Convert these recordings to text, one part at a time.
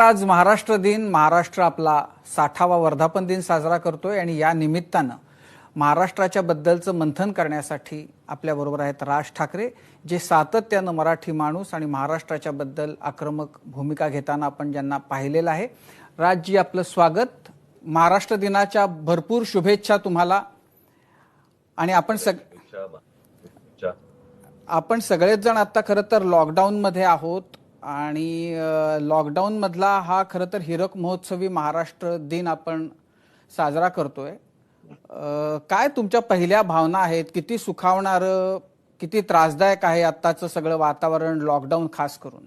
आज महाराष्ट्र दिन, महाराष्ट्र आपला 60वा वर्धापन दिन साजरा करतोय आणि या निमित्तानं महाराष्ट्राच्या बद्दलचं मंथन करण्यासाठी आपल्याबरोबर आहेत राज ठाकरे, जे सातत्यानं मराठी माणूस आणि महाराष्ट्राच्या बद्दल आक्रमक भूमिका घेताना आपण ज्यांना पाहिलेलं आहे. राजजी, आपलं स्वागत. महाराष्ट्र दिनाच्या भरपूर शुभेच्छा तुम्हाला. आणि आपण सगळेच जण आता खरं तर लॉकडाऊनमध्ये आहोत आणि लॉकडाऊन मधला हा खरं तर हीरक महोत्सवी महाराष्ट्र दिन आपण साजरा करतोय. काय तुमच्या पहिल्या भावना आहेत? किती सुखावणारं, किती त्रासदायक आहे आत्ताचं सगळं वातावरण, लॉकडाऊन खास करून?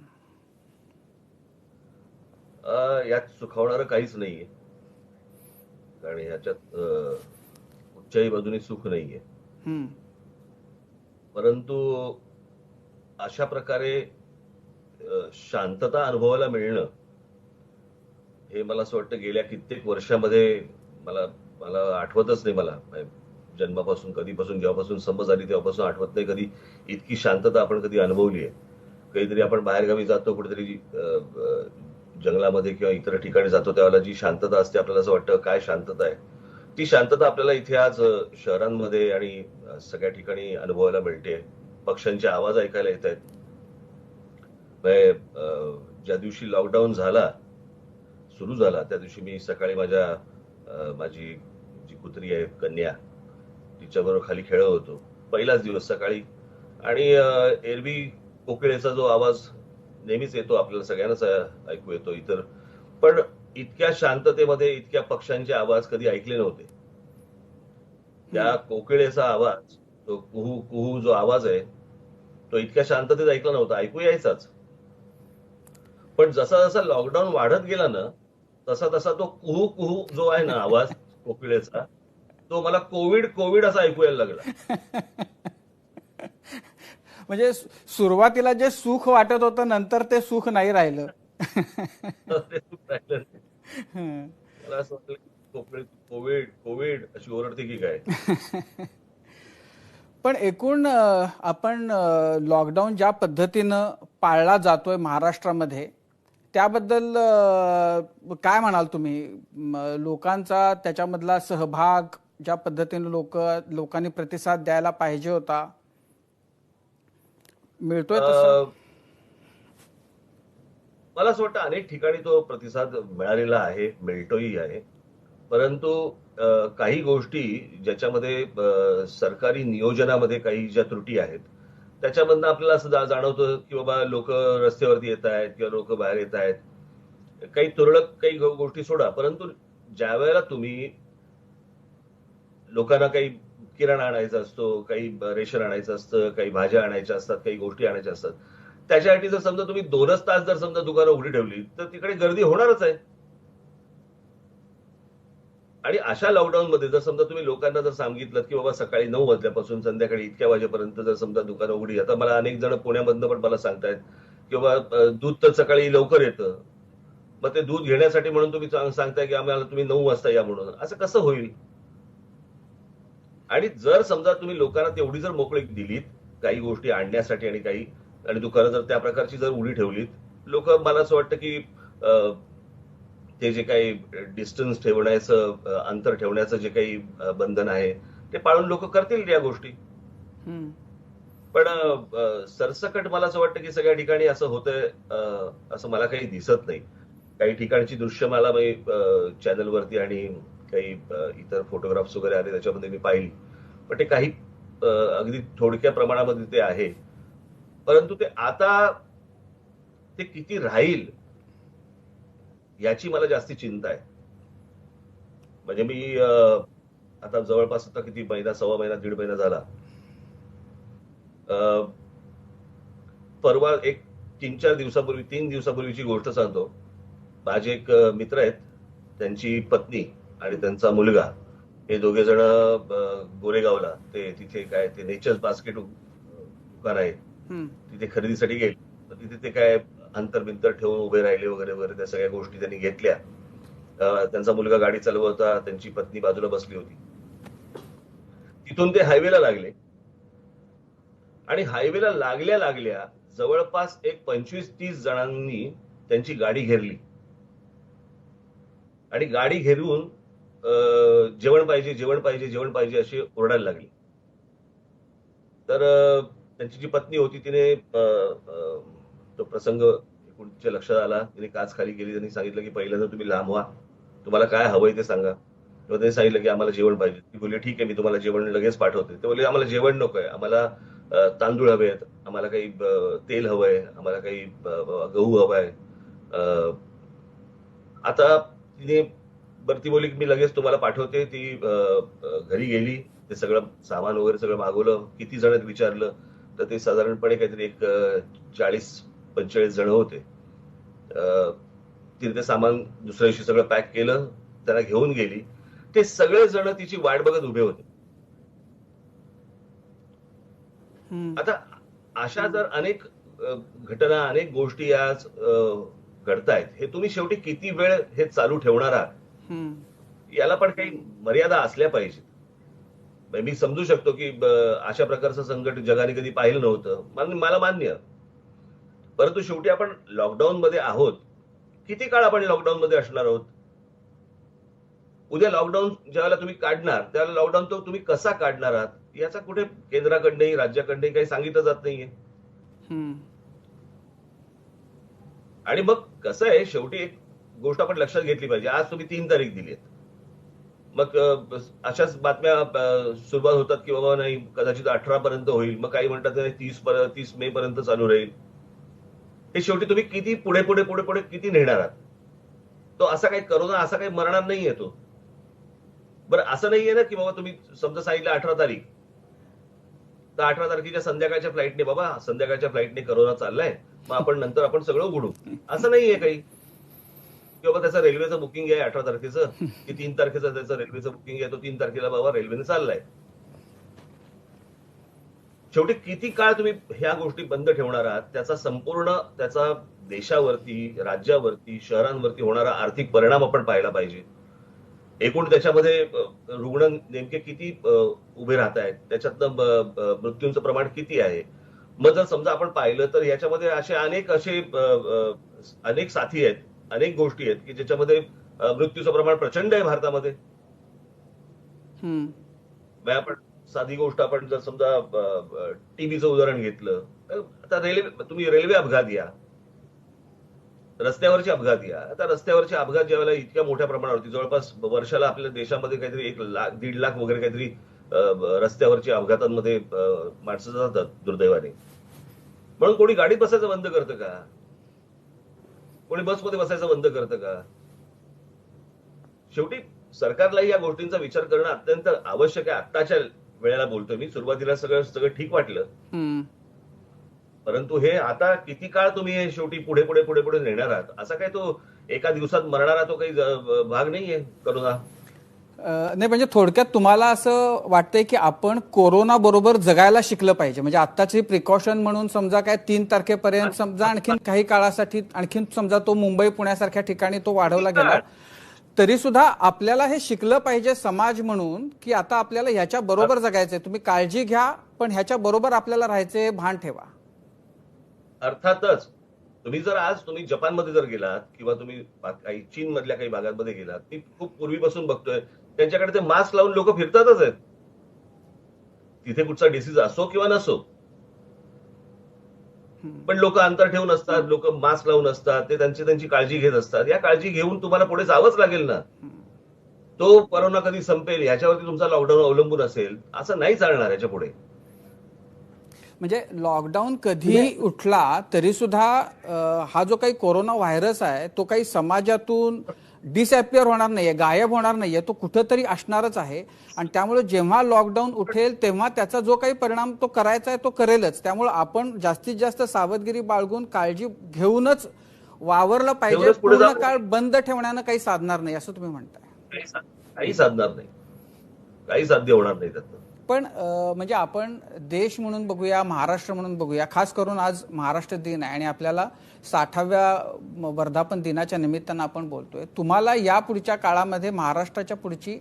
यात सुखावणारं काहीच नाहीये, कारण ह्याच्यात कुठच्याही बाजूने सुख नाहीये. परंतु अशा प्रकारे शांतता अनुभवायला मिळणं हे मला असं वाटतं गेल्या कित्येक वर्षामध्ये मला आठवतच नाही. मला जन्मापासून, कधीपासून, जेव्हापासून समज आली तेव्हापासून आठवत नाही कधी इतकी शांतता आपण कधी अनुभवली आहे. काहीतरी आपण बाहेरगावी जातो, कुठेतरी जंगलामध्ये किंवा इतर ठिकाणी जातो, त्यावेळेला जी शांतता असते आपल्याला असं वाटतं काय शांतता आहे. ती शांतता आपल्याला इथे आज शहरांमध्ये आणि सगळ्या ठिकाणी अनुभवायला मिळते. पक्ष्यांचे आवाज ऐकायला येत आहेत. ज्या दिवशी लॉकडाऊन सुरू झाला त्या दिवशी मी सकाळी माझी जी कुत्री आहे कन्या, तिच्याबरोबर खाली खेळत होतो. पहिलाच दिवस सकाळी, आणि एरवी कोकिळेचा जो आवाज नेहमीच येतो, आपल्याला सगळ्यांनाच ऐकू येतो इतर, पण इतक्या शांततेमध्ये इतक्या पक्ष्यांचे आवाज कधी ऐकले नव्हते. त्या कोकिळेचा आवाज, तो कुहू कुहू जो आवाज आहे, तो इतक्या शांततेत ऐकला नव्हता. ऐकू यायचाच, पण जसा जसा लॉकडाऊन वाढत गेला ना, तसा तसा तो कुहू कुहू जो आहे ना आवाज कोकिळेचा, तो मला कोविड असा ऐकू यायला लागला. म्हणजे सुरुवातीला जे सुख वाटत होतं, नंतर ते सुख नाही राहिलं. ते सुख राहिलं नाही. मला असं वाटलं कोविड अशी ओरडते की काय. पण एकूण आपण लॉकडाऊन ज्या पद्धतीनं पाळला जातोय महाराष्ट्रामध्ये, त्याबद्दल काय म्हणाल तुम्ही? लोकांचा त्याच्यामधला सहभाग, ज्या पद्धतीने लोकांनी प्रतिसाद द्यायला पाहिजे होता, मिळतोय तसं? मला असं वाटतं अनेक ठिकाणी तो प्रतिसाद मिळालेला आहे, मिळतोही आहे. परंतु काही गोष्टी ज्याच्यामध्ये सरकारी नियोजनामध्ये काही ज्या त्रुटी आहेत, त्याच्यामधनं आपल्याला असं जाणवतं की बाबा लोक रस्त्यावरती येत आहेत किंवा लोक बाहेर येत आहेत. काही तुरळक काही गोष्टी सोडा, परंतु ज्या वेळेला तुम्ही लोकांना काही किराणा आणायचा असतो, काही रेशन आणायचं असतं, काही भाज्या आणायच्या असतात, काही गोष्टी आणायच्या असतात, त्याच्यासाठी जर समजा तुम्ही 2च तास जर समजा दुकानं उघडी ठेवली तर तिकडे गर्दी होणारच आहे. आणि अशा लॉकडाऊन मध्ये जर समजा तुम्ही लोकांना जर सांगितलं की बाबा सकाळी 9 वाजल्यापासून संध्याकाळी इतक्या वाजेपर्यंत जर समजा दुकानं उघडी, आता मला अनेक जण पुण्यामधनं पण मला सांगतायत की बाबा दूध तर सकाळी लवकर येतं, मग ते दूध घेण्यासाठी म्हणून तुम्ही सांगताय की आम्हाला तुम्ही 9 वाजता या म्हणून. असं कसं होईल? आणि जर समजा तुम्ही लोकांना तेवढी जर मोकळीक दिलीत काही गोष्टी आणण्यासाठी आणि दुकानं जर त्या प्रकारची जर उघडी ठेवलीत, लोक, मला असं वाटतं की ते जे काही डिस्टन्स ठेवण्याचं, अंतर ठेवण्याचं जे काही बंधन आहे ते पाळून लोक करतील या गोष्टी. पण सरसकट मला असं वाटतं की सगळ्या ठिकाणी असं होतंय असं मला काही दिसत नाही. काही ठिकाणची दृश्य मला चॅनलवरती आणि काही इतर फोटोग्राफ्स वगैरे आले त्याच्यामध्ये मी पाहिली, पण ते काही अगदी थोडक्या प्रमाणामध्ये ते आहे. परंतु ते आता ते किती राहील याची मला जास्ती चिंता आहे. म्हणजे मी आता जवळपास आता किती महिना, सव्वा महिना, 1.5 महिना झाला. परवा एक 3 दिवसापूर्वीची गोष्ट सांगतो. माझे एक मित्र आहेत, त्यांची पत्नी आणि त्यांचा मुलगा, हे दोघे जण गोरेगावला, ते तिथे काय ते नेचर्स बास्केट दुकान आहे, तिथे खरेदीसाठी गेले. तर तिथे ते काय अंतर ठेवून उभे राहिले वगैरे वगैरे, त्या सगळ्या गोष्टी त्यांनी घेतल्या. त्यांचा मुलगा गाडी चालवत होता, त्यांची पत्नी बाजूला बसली होती. तिथून ते हायवेला लागले आणि हायवेला लागल्या जवळपास एक 25-30 जणांनी त्यांची गाडी घेरली आणि गाडी घेऊन जेवण पाहिजे, जेवण पाहिजे, जेवण पाहिजे अशी ओरडायला लागली. तर त्यांची जी पत्नी होती तिने तो प्रसंग एकूण तिच्या लक्षात आला. तिने काच खाली केली. त्यांनी सांगितलं की पहिल्यांदा तुम्ही लांब व्हा. तुम्हाला काय हवंय ते सांगा. तेव्हा त्यांनी सांगितलं की आम्हाला जेवण पाहिजे. ती बोलली ठीक आहे, मी तुम्हाला जेवण लगेच पाठवते. ते बोलले आम्हाला जेवण नकोय, आम्हाला तांदूळ हवे आहेत, आम्हाला काही तेल हवंय, आम्हाला काही गहू हवाय. आता तिने बरं ती बोलली की मी लगेच तुम्हाला पाठवते. ती घरी गेली. ते सगळं सामान वगैरे सगळं मागवलं. किती जण आहेत विचारलं तर ते साधारणपणे काहीतरी एक 40-45 जण होते. तिने ते सामान दुसऱ्या दिवशी सगळं पॅक केलं, त्याला घेऊन गेली. ते सगळे जण तिची वाट बघत उभे होते. आता अशा जर अनेक घटना, अनेक गोष्टी आज घडतायत, हे तुम्ही शेवटी किती वेळ हे चालू ठेवणार आहात, याला पण काही मर्यादा असल्या पाहिजेत. मी समजू शकतो की अशा प्रकारचं संकट जगाने कधी पाहिलं नव्हतं, मला मान्य. परंतु शेवटी आपण लॉकडाऊन मध्ये आहोत. किती काळ आपण लॉकडाऊन मध्ये असणार आहोत? उद्या लॉकडाऊन ज्यावेळेला तुम्ही काढणार त्यावेळेला लॉकडाऊन तो तुम्ही कसा काढणार आहात याचा कुठे केंद्राकडनंही राज्याकडनंही काही सांगितलं जात नाहीये. आणि मग कसं आहे, शेवटी एक गोष्ट आपण लक्षात घेतली पाहिजे. आज तुम्ही 3 तारीख दिली आहे. मग अशाच बातम्या सुरुवात होतात की बाबा नाही कदाचित 18 पर्यंत होईल. मग काही म्हणतात 30 मे पर्यंत चालू राहील. हे शेवटी तुम्ही किती पुढे पुढे पुढे पुढे किती नेणार आहात? तो असा काही करोना असा काही मरणार नाहीये तो. बरं असं नाहीये ना की बाबा तुम्ही समजा सांगितलं 18 तारीख, तर 18 तारखेच्या संध्याकाळच्या फ्लाईटने बाबा संध्याकाळच्या फ्लाईटने करोना चाललाय, मग आपण नंतर आपण सगळं उघडू. असं नाहीये काही की बाबा त्याचं रेल्वेचं बुकिंग आहे 18 तारखेचं की 3 तारखेचं त्याचं रेल्वेचं बुकिंग आहे, तो 3 तारखेला बाबा रेल्वेने चाललाय. शेवटी किती काळ तुम्ही ह्या गोष्टी बंद ठेवणार आहात, त्याचा संपूर्ण त्याचा देशावरती, राज्यावरती, शहरांवरती होणारा आर्थिक परिणाम आपण पाहायला पाहिजे. एकूण त्याच्यामध्ये रुग्ण नेमके किती उभे राहत आहेत, त्याच्यातनं मृत्यूंचं प्रमाण किती आहे. मग जर समजा आपण पाहिलं तर याच्यामध्ये अनेक साथी आहेत, अनेक गोष्टी आहेत की ज्याच्यामध्ये मृत्यूचं प्रमाण प्रचंड आहे भारतामध्ये. आपण साधी गोष्ट आपण जर समजा टीबीचं उदाहरण घेतलं, आता तुम्ही रेल्वे अपघात घ्या, रस्त्यावरचे अपघात घ्या. आता रस्त्यावरचे अपघात ज्यावेळेला इतक्या मोठ्या प्रमाणावरती जवळपास वर्षाला आपल्या देशामध्ये काहीतरी 1 लाख 1.5 लाख वगैरे काहीतरी रस्त्यावरच्या अपघातांमध्ये माणसं जातात दुर्दैवाने. म्हणून कोणी गाडीत बसायचं बंद करतं का? कोणी बसमध्ये बसायचं बंद करतं का? शेवटी सरकारलाही या गोष्टींचा विचार करणं अत्यंत आवश्यक आहे. आत्ताच्या वेळेला बोलतोय मी. सुरुवातीला सगळं ठीक वाटलं, परंतु हे आता किती काळ तुम्ही हे शेवटी पुढे पुढे पुढे पुढे नेणार आहात? असा काय तो एका दिवसात मरणारा तो काही भाग नाहीये करोना. नाही, म्हणजे थोडक्यात तुम्हाला असं वाटतंय की आपण कोरोना बरोबर जगायला शिकलं पाहिजे. म्हणजे आत्ताची प्रिकॉशन म्हणून समजा काय 3 तारखेपर्यंत समजा आणखीन काही काळासाठी आणखीन समजा तो मुंबई पुण्यासारख्या ठिकाणी तो वाढवला गेला, तरी सुद्धा आपल्याला हे शिकलं पाहिजे समाज म्हणून की आता आपल्याला ह्याच्या बरोबर जगायचंय. तुम्ही काळजी घ्या, पण ह्याच्या बरोबर आपल्याला राहायचंय, भान ठेवा. अर्थातच तुम्ही जपानमध्ये जर गेलात किंवा तुम्ही काही चीन मधल्या काही भागांमध्ये गेलात, मी खूप पूर्वीपासून बघतोय त्यांच्याकडे ते मास्क लावून लोक फिरतातच आहेत. तिथे कुठचा डिसीज असो किंवा नसो, पण लोक अंतर ठेवून असतात, लोक मास्क लावून असतात, ते त्यांची काळजी घेत असतात. या काळजी घेऊन तुम्हाला पुढे जावंच लागेल ना. तो कोरोना कधी संपेल ह्याच्यावरती तुमचा लॉकडाऊन अवलंबून असेल, असं नाही चालणार याच्या पुढे. म्हणजे लॉकडाऊन कधी उठला तरी सुद्धा हा जो काही कोरोना व्हायरस आहे तो काही समाजातून डिसअपिअर होणार नाहीये, गायब होणार नाहीये. तो कुठंतरी असणारच आहे. आणि त्यामुळे जेव्हा लॉकडाऊन उठेल तेव्हा त्याचा जो काही परिणाम तो करायचा आहे तो करेलच. त्यामुळे आपण जास्तीत जास्त सावधगिरी बाळगून काळजी घेऊनच वावरलं पाहिजे. पूर्ण काळ बंद ठेवण्यानं काही साधणार नाही असं तुम्ही म्हणताय. काही साधणार नाही, काही साध्य होणार नाही त्यातनं. पण म्हणजे आपण देश म्हणून बघूया, महाराष्ट्र म्हणून बघूया. खास करून आज महाराष्ट्र दिन आहे आणि आपल्याला 60व्या वर्धापन दिनाच्या निमित्तानं आपण बोलतोय. तुम्हाला या पुढच्या काळामध्ये महाराष्ट्राच्या पुढची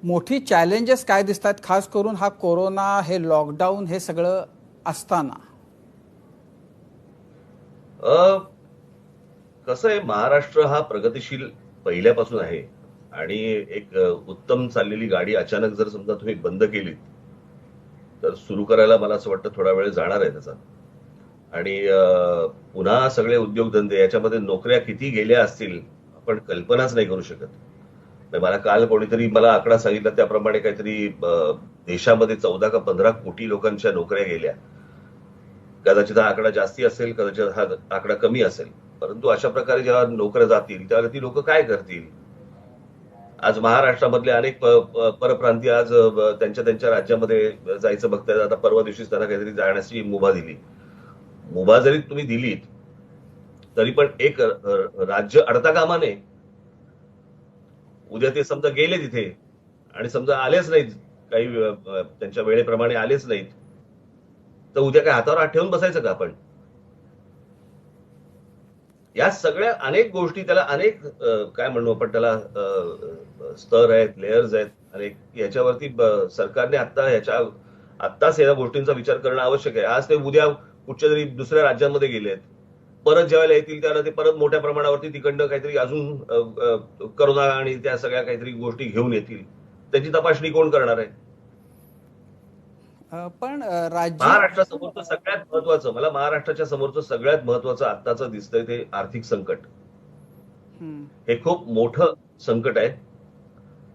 मोठी चॅलेंजेस काय दिसतात, खास करून हा कोरोना, हे लॉकडाऊन, हे सगळं असताना? कसं आहे, महाराष्ट्र हा प्रगतिशील पहिल्यापासून आहे आणि एक उत्तम चाललेली गाडी अचानक जर समजा तुम्ही बंद केलीत तर सुरू करायला मला असं वाटतं थोडा वेळ जाणार आहे त्याचा. आणि पुन्हा सगळे उद्योगधंदे याच्यामध्ये नोकऱ्या किती गेल्या असतील आपण कल्पनाच नाही करू शकत. म्हणजे मला काल कोणीतरी मला आकडा सांगितला त्याप्रमाणे काहीतरी देशामध्ये 14 का 15 कोटी लोकांच्या नोकऱ्या गेल्या. कदाचित हा आकडा जास्ती असेल, कदाचित हा आकडा कमी असेल, परंतु अशा प्रकारे जेव्हा नोकऱ्या जातील त्यावेळेला ती लोक काय करतील. आज महाराष्ट्रामधले अनेक परप्रांतीय आज त्यांच्या त्यांच्या राज्यामध्ये जायचं बघतायत. आता परवा दिवशीच त्यांना काहीतरी जाण्याची मुभा दिली. मुभा जरी तुम्ही दिलीत तरी पण एक राज्य अडता कामा नये. उद्या ते समजा गेले तिथे आणि समजा आलेच नाहीत, काही त्यांच्या वेळेप्रमाणे आलेच नाहीत, तर उद्या काय हातावर हात ठेवून बसायचं का आपण. या सगळ्या अनेक गोष्टी त्याला अनेक काय म्हणू आपण त्याला स्तर आहेत, लेयर्स आहेत अनेक. याच्यावरती सरकारने आत्ताच या गोष्टींचा विचार करणं आवश्यक आहे. आज ते उद्या कुठच्या तरी दुसऱ्या राज्यांमध्ये गेलेत, परत ज्यावेळेला येतील त्यावेळेला ते परत मोठ्या प्रमाणावरती तिकडनं काहीतरी अजून करोना आणि त्या सगळ्या काहीतरी गोष्टी घेऊन येतील. त्याची तपासणी कोण करणार आहे. पण राज्य महाराष्ट्रासमोरचं सगळ्यात महत्वाचं, मला महाराष्ट्राच्या समोरचं सगळ्यात महत्वाचं आत्ताचं दिसतंय ते आर्थिक संकट. हे खूप मोठं संकट आहे.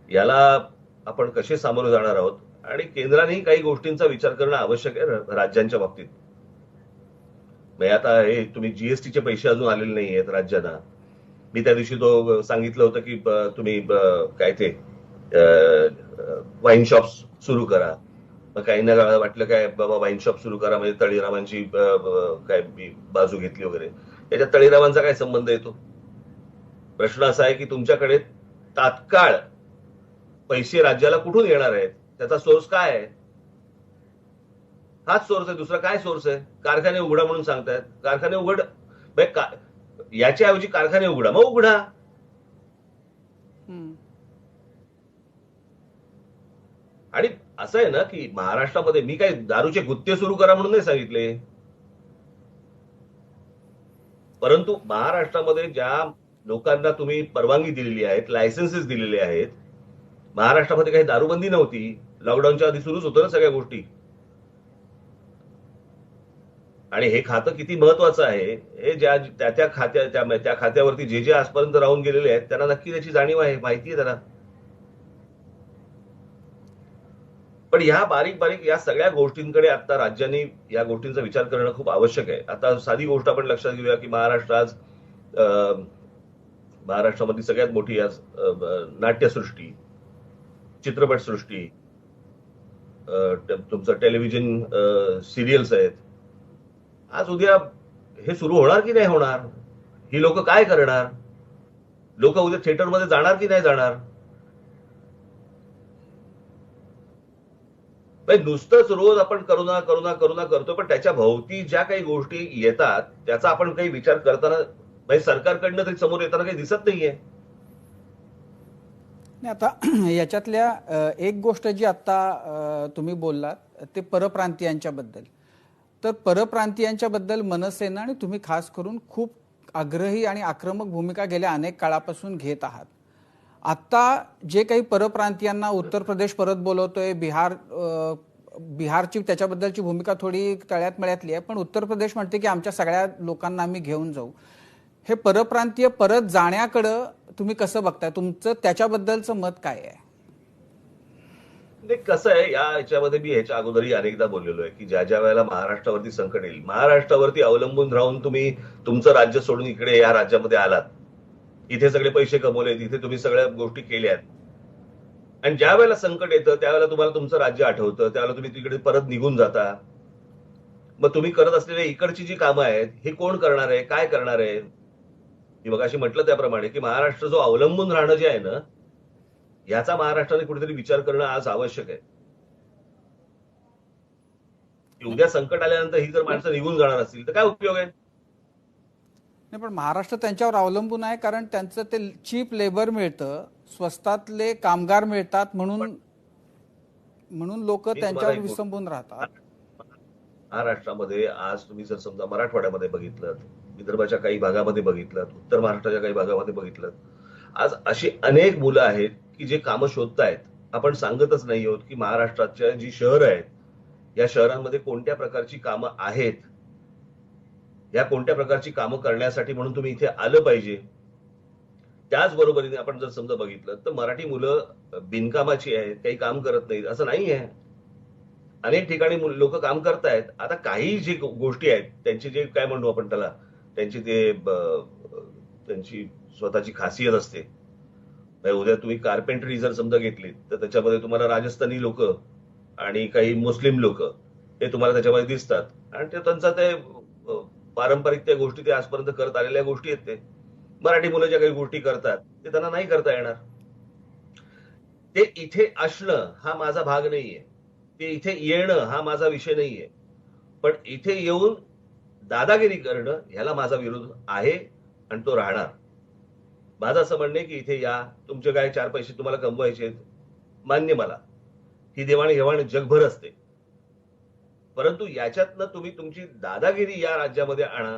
याला आपण कसे सामोरे जाणार आहोत आणि केंद्रानेही काही गोष्टींचा विचार करणं आवश्यक आहे राज्यांच्या बाबतीत. म्हणजे आता हे तुम्ही जीएसटीचे पैसे अजून आलेले नाही आहेत राज्यांना. मी त्या दिवशी तो सांगितलं होतं की तुम्ही काय ते वाईन शॉप्स सुरू करा. मग काहींना वाटलं काय बाबा वाईन शॉप सुरू करा म्हणजे तळीरामांची काय बाजू घेतली वगैरे. त्याच्यात तळीरामांचा काय संबंध येतो. प्रश्न असा आहे की तुमच्याकडे तात्काळ पैसे राज्याला कुठून येणार आहेत, त्याचा सोर्स काय आहे. हाच सोर्स आहे, दुसरा काय सोर्स आहे. कारखाने उघडा म्हणून सांगतायत, कारखाने उघड, याच्याऐवजी कारखाने उघडा, मग उघडा. आणि असं आहे ना की महाराष्ट्रामध्ये मी काही दारूचे गुत्ते सुरू करा म्हणून नाही सांगितले, परंतु महाराष्ट्रामध्ये ज्या लोकांना तुम्ही परवानगी दिलेली आहेत, लायसन्सेस दिलेले आहेत, महाराष्ट्रामध्ये काही दारूबंदी नव्हती. लॉकडाऊनच्या आधी सुरूच होतं ना सगळ्या गोष्टी. आणि हे खातं किती महत्वाचं आहे हे त्या खात्यावरती जे आजपर्यंत राहून गेलेले आहेत त्यांना नक्की त्याची जाणीव आहे, माहिती आहे त्यांना. पण ह्या बारीक बारीक या सगळ्या गोष्टींकडे आता राज्यांनी या गोष्टींचा विचार करणं खूप आवश्यक आहे. आता साधी गोष्ट आपण लक्षात घेऊया की महाराष्ट्रामधली सगळ्यात मोठी आज नाट्यसृष्टी, चित्रपटसृष्टी, तुमचं टेलिव्हिजन सिरियल्स आहेत. आज उद्या हे सुरू होणार की नाही होणार, ही लोक काय करणार. लोक उद्या थिएटरमध्ये जाणार की नाही जाणार. नुसतंच रोज आपण करुणा करुणा करुणा करतो, पण त्याच्या भोवती ज्या काही गोष्टी येतात त्याचा आपण काही विचार करताना सरकारकडनं तरी समोर येताना काही दिसत नाहीये. आता याच्यातल्या एक गोष्ट जी आता तुम्ही बोललात ते परप्रांतीयांच्या बद्दल. तर परप्रांतीयांच्या बद्दल मनसेनं आणि तुम्ही खास करून खूप आग्रही आणि आक्रमक भूमिका गेल्या अनेक काळापासून घेत आहात. आता जे काही परप्रांतीयांना उत्तर प्रदेश परत बोलवतोय, बिहारची त्याच्याबद्दलची भूमिका थोडी तळ्यात मळ्यातली आहे, पण उत्तर प्रदेश म्हणते की आमच्या सगळ्या लोकांना आम्ही घेऊन जाऊ. हे परप्रांतीय परत जाण्याकडं तुम्ही कसं बघताय, तुमचं त्याच्याबद्दलचं मत काय आहे. कसं आहे, याच्यामध्ये मी ह्याच्या अगोदरही अनेकदा बोललेलो आहे की ज्या ज्या वेळेला महाराष्ट्रावरती संकट येईल, महाराष्ट्रावरती अवलंबून राहून तुम्ही तुमचं राज्य सोडून इकडे या राज्यामध्ये आलात, इथे सगळे पैसे कमवलेत, इथे तुम्ही सगळ्या गोष्टी केल्यात, आणि ज्या वेळेला संकट येतं त्यावेळेला तुम्हाला तुमचं राज्य आठवतं, त्यावेळेला तुम्ही तिकडे परत निघून जाता. मग तुम्ही करत असलेल्या इकडची जी कामं आहेत हे कोण करणार आहे, काय करणार आहे. मी मगाशी म्हटलं त्याप्रमाणे की महाराष्ट्र जो अवलंबून राहणं जे आहे ना, याचा महाराष्ट्राने कुठेतरी विचार करणं आज आवश्यक आहे. उद्या संकट आल्यानंतर ही जर माणसं निघून जाणार असतील तर काय उपयोग आहे. नाही, पण महाराष्ट्र त्यांच्यावर अवलंबून आहे कारण त्यांचं ते चीप लेबर मिळतं, स्वस्तातले कामगार मिळतात, म्हणून लोक त्यांच्यावर विसंबून राहतात. महाराष्ट्रामध्ये आज तुम्ही जर समजा मराठवाड्यामध्ये बघितलं, विदर्भाच्या काही भागामध्ये बघितलं, उत्तर महाराष्ट्राच्या काही भागामध्ये बघितलं, आज अशी अनेक मुलं आहेत की जे कामं शोधतायत. आपण सांगतच नाही आहोत की महाराष्ट्राच्या जी शहरं आहेत या शहरांमध्ये कोणत्या प्रकारची कामं आहेत, या कोणत्या प्रकारची कामं करण्यासाठी म्हणून तुम्ही इथे आलं पाहिजे. त्याचबरोबरीने आपण जर समजा बघितलं तर मराठी मुलं बिनकामाची आहेत, काही काम करत नाहीत असं नाही आहे. अनेक ठिकाणी लोक काम करतायत. आता काही जी गोष्टी आहेत त्यांची जे काय म्हणू आपण त्याला, त्यांची ते त्यांची स्वतःची खासियत असते. म्हणजे उद्या तुम्ही कार्पेंटरी जर समजा घेतली तर त्याच्यामध्ये तुम्हाला राजस्थानी लोक आणि काही मुस्लिम लोक हे तुम्हाला त्याच्यामध्ये दिसतात आणि ते त्यांचा ते पारंपरिक त्या गोष्टी ते आजपर्यंत करत आलेल्या गोष्टी आहेत. ते मराठी मुलं ज्या काही गोष्टी करतात ते त्यांना नाही करता येणार. ते इथे असणं हा माझा भाग नाहीये, ते इथे येणं हा माझा विषय नाहीये, पण इथे येऊन दादागिरी करणं ह्याला माझा विरोध आहे आणि तो राहणार. माझं असं म्हणणं आहे की इथे या, तुमचे काय 4 पैसे तुम्हाला कमवायचे, मान्य मला, ही देवाणघेवाण जगभर असते. परंतु याच्यातनं तुम्ही तुमची दादागिरी या राज्यामध्ये आणा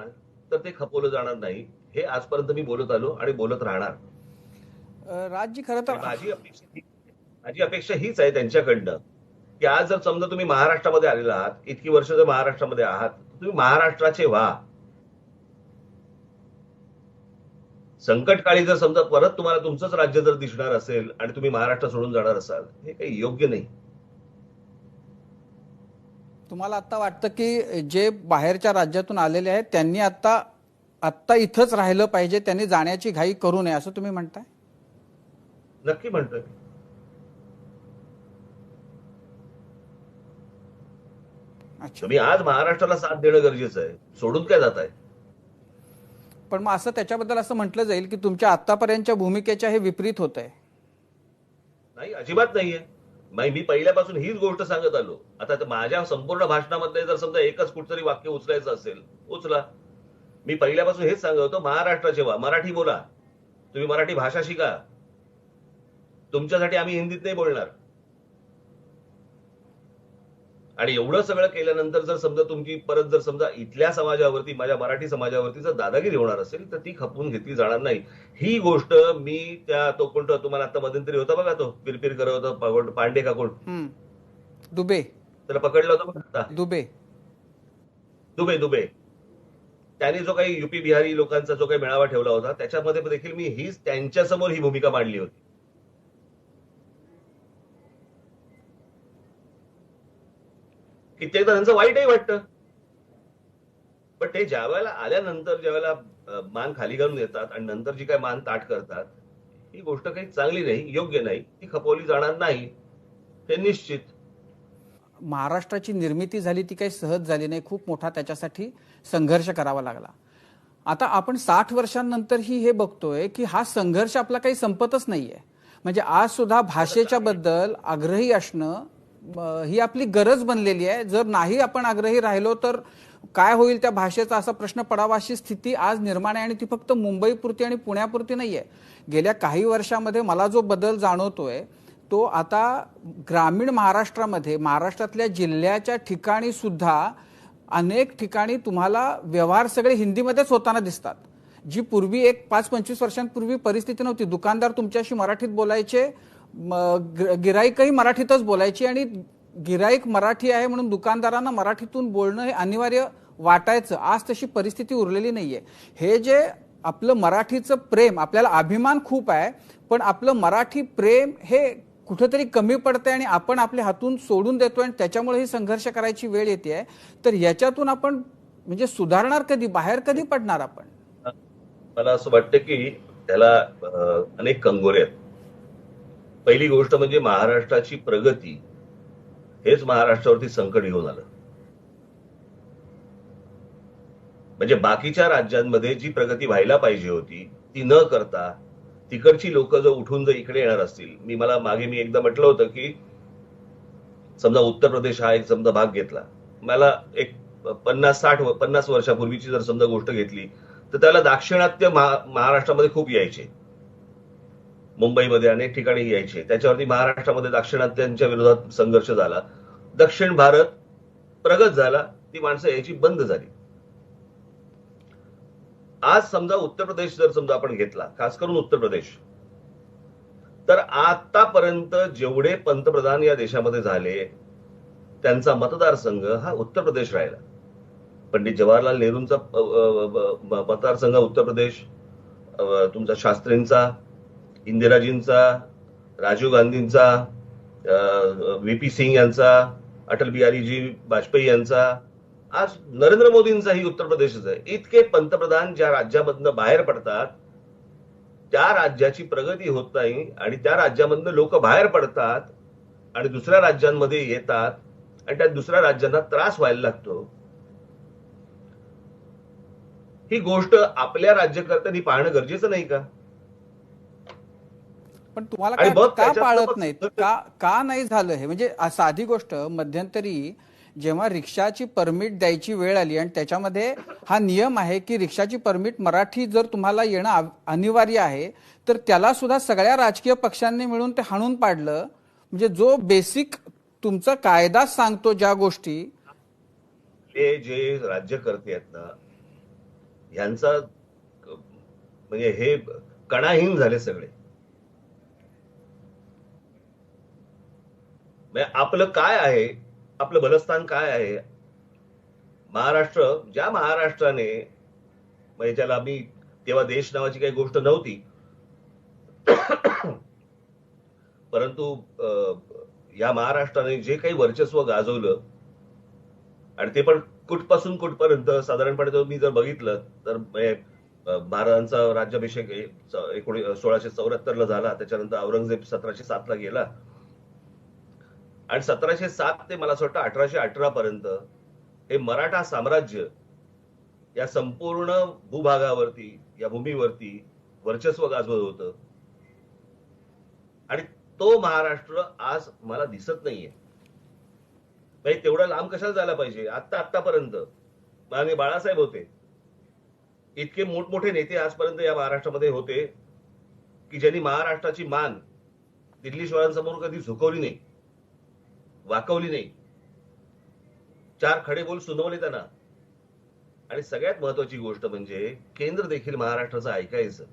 तर ते खपवलं जाणार नाही. हे आजपर्यंत मी बोलत आलो आणि बोलत राहणार. राजजी खरं तर माझी अपेक्षा हीच आहे त्यांच्याकडनं की आज जर समजा तुम्ही महाराष्ट्रामध्ये आलेला आहात, इतकी वर्ष जर महाराष्ट्रामध्ये आहात, तुम्ही महाराष्ट्राचे व्हा. संकटकाळी जर समजा परत तुम्हाला तुमचंच राज्य जर दिसणार असेल आणि तुम्ही महाराष्ट्र सोडून जाणार असाल, हे काही योग्य नाही. तुम्हाला आता वाटतं की जे बाहेरच्या राज्यातून आलेले आहेत त्यांनी आत्ता इथंच राहिलं पाहिजे, त्यांनी जाण्याची घाई करू नये असं तुम्ही म्हणताय? नक्की म्हणतोय. तुम्ही आज महाराष्ट्राला साथ देणं गरजेचं आहे, सोडून काय जात आहे. पण मग असं त्याच्याबद्दल असं म्हटलं जाईल की तुमच्या आतापर्यंतच्या भूमिकेच्या हे विपरीत होत आहे. नाही, अजिबात नाहीये. मी पहिल्यापासून हीच गोष्ट सांगत आलो. आता माझ्या संपूर्ण भाषणामध्ये जर समजा एकच कुठतरी वाक्य उचलायचं असेल, उचला. मी पहिल्यापासून हेच सांगत होतो, महाराष्ट्राचे व्हा, मराठी बोला, तुम्ही मराठी भाषा शिका. तुमच्यासाठी आम्ही हिंदीत नाही बोलणार. आणि एवढं सगळं केल्यानंतर जर समजा तुमची परत जर समजा इथल्या समाजावरती, माझ्या मराठी समाजावरती जर दादागिरी होणार असेल तर ती खपवून घेतली जाणार नाही. ही गोष्ट मी त्या तो कोणता तुम्हाला आता मध्यंतरी होता बघा, तो पिरपिर करत होता पांडे का कोण, दुबे, त्याला पकडलं होतं बघा. दुबे त्याने जो काही युपी बिहारी लोकांचा जो काही मेळावा ठेवला होता त्याच्यामध्ये देखील मी हीच त्यांच्यासमोर ही भूमिका मांडली होती. कित्येकदा त्यांचं वाईटही वाटतं, पण ते ज्या वेळेला आल्यानंतर ज्या वेळेला मान खाली घालून येतात आणि नंतर जी काय मान ताट करतात, ही गोष्ट काही चांगली नाही, योग्य नाही, ती खपवली जाणार नाही, हे निश्चित. महाराष्ट्राची निर्मिती झाली ती काही सहज झाली नाही, खूप मोठा त्याच्यासाठी संघर्ष करावा लागला. आता आपण 60 वर्षांनंतरही हे बघतोय की हा संघर्ष आपला काही संपतच नाहीये. म्हणजे आज सुद्धा भाषेच्या बद्दल आग्रही असणं ही आपली गरज बनलेली आहे. जर नाही आपण आग्रही राहिलो तर काय होईल त्या भाषेचा, असा प्रश्न पडावा अशी स्थिती आज निर्माण आहे. आणि ती फक्त मुंबईपुरती आणि पुण्यापुरती नाहीये. गेल्या काही वर्षामध्ये मला जो बदल जाणवतोय तो आता ग्रामीण महाराष्ट्रामध्ये, महाराष्ट्रातल्या जिल्ह्याच्या ठिकाणी सुद्धा अनेक ठिकाणी तुम्हाला व्यवहार सगळे हिंदीमध्येच होताना दिसतात. जी पूर्वी एक 5-25 वर्षांपूर्वी परिस्थिती नव्हती. दुकानदार तुमच्याशी मराठीत बोलायचे, गिराईकही मराठीतच बोलायची आणि गिराईक मराठी आहे म्हणून दुकानदारांना मराठीतून बोलणं हे अनिवार्य वाटायचं. आज तशी परिस्थिती उरलेली नाहीये. हे जे आपलं मराठीचं प्रेम, आपल्याला अभिमान खूप आहे, पण आपलं मराठी प्रेम हे कुठेतरी कमी पडतंय आणि आपण आपल्या हातून सोडून देतोय आणि त्याच्यामुळे ही संघर्ष करायची वेळ येते आहे. तर याच्यातून आपण म्हणजे सुधारणार कधी, बाहेर कधी पडणार आपण? मला असं वाटतं की त्याला अनेक कंगोरे आहेत. पहिली गोष्ट म्हणजे महाराष्ट्राची प्रगती हेच महाराष्ट्रावरती संकट घेऊन आलं. म्हणजे बाकीच्या राज्यांमध्ये जी प्रगती व्हायला पाहिजे होती ती न करता तिकडची लोक जर उठून जर इकडे येणार असतील, मी एकदा म्हटलं होतं की समजा उत्तर प्रदेश हा एक समजा भाग घेतला, मला एक 50 वर्षापूर्वीची जर समजा गोष्ट घेतली तर त्याला दाक्षिणात्य महाराष्ट्रामध्ये खूप यायचे, मुंबईमध्ये अनेक ठिकाणी यायचे. त्याच्यावरती महाराष्ट्रामध्ये दाक्षिणात्यांच्या विरोधात संघर्ष झाला, दक्षिण भारत प्रगत झाला, ती माणसं यायची बंद झाली. आज समजा उत्तर प्रदेश जर समजा आपण घेतला, खास करून उत्तर प्रदेश, तर आतापर्यंत जेवढे पंतप्रधान या देशामध्ये झाले त्यांचा मतदारसंघ हा उत्तर प्रदेश राहिला. पंडित जवाहरलाल नेहरूंचा मतदारसंघ उत्तर प्रदेश, तुमचा शास्त्रींचा, इंदिराजींचा, राजीव गांधींचा, व्ही.पी. सिंग यांचा, अटल बिहारीजी वाजपेयी यांचा, आज नरेंद्र मोदींचाही उत्तर प्रदेशच आहे. इतके पंतप्रधान ज्या राज्यामधनं बाहेर पडतात त्या राज्याची प्रगती होत नाही आणि त्या राज्यामधनं लोक बाहेर पडतात आणि दुसऱ्या राज्यांमध्ये येतात आणि त्या दुसऱ्या राज्यांना त्रास व्हायला लागतो. ही गोष्ट आपल्या राज्यकर्त्यांनी पाहणं गरजेचं नाही का? पण तुम्हाला आणि मग का त्याच्यातनं पाळत मग नाहीत? का नाही झालं हे? म्हणजे साधी गोष्ट, मध्यंतरी जेव्हा रिक्षाची परमिट द्यायची वेळ आली आणि त्याच्यामध्ये हा नियम आहे की रिक्षाची परमिट मराठी जर तुम्हाला येणं अनिवार्य आहे, तर त्याला सुद्धा सगळ्या राजकीय पक्षांनी मिळून ते हाणून पाडलं. म्हणजे जो बेसिक तुमचा कायदा सांगतो ज्या गोष्टी, हे जे राज्यकर्ते आहेत ना ह्यांचा म्हणजे हे कणाहीन झाले सगळे. म्हणजे आपलं काय आहे, आपलं बलस्थान काय आहे? महाराष्ट्र, ज्या महाराष्ट्राने म्हणजे ज्याला आम्ही तेव्हा देश नावाची काही गोष्ट नव्हती, परंतु या महाराष्ट्राने जे काही वर्चस्व गाजवलं आणि ते पण कुठपासून कुठपर्यंत साधारणपणे मी जर बघितलं तर महाराजांचा राज्याभिषेक 1674 ला झाला. त्याच्यानंतर औरंगजेब 1707 ला गेला आणि 1707 ते मला असं वाटतं 1818 पर्यंत हे मराठा साम्राज्य या संपूर्ण भूभागावरती, या भूमीवरती वर्चस्व गाजवत होतं आणि तो महाराष्ट्र आज मला दिसत नाहीये. तेवढं लांब कशाला जायला पाहिजे? आतापर्यंत माननीय बाळासाहेब होते, इतके मोठमोठे नेते आजपर्यंत या महाराष्ट्रामध्ये होते की ज्यांनी महाराष्ट्राची मान दिल्लीश्वरांसमोर कधी झुकवली नाही, वाकवली नाही. 4 खडे बोल सुनावले त्यांना. आणि सगळ्यात महत्वाची गोष्ट म्हणजे केंद्र देखील महाराष्ट्राचं ऐकायचं,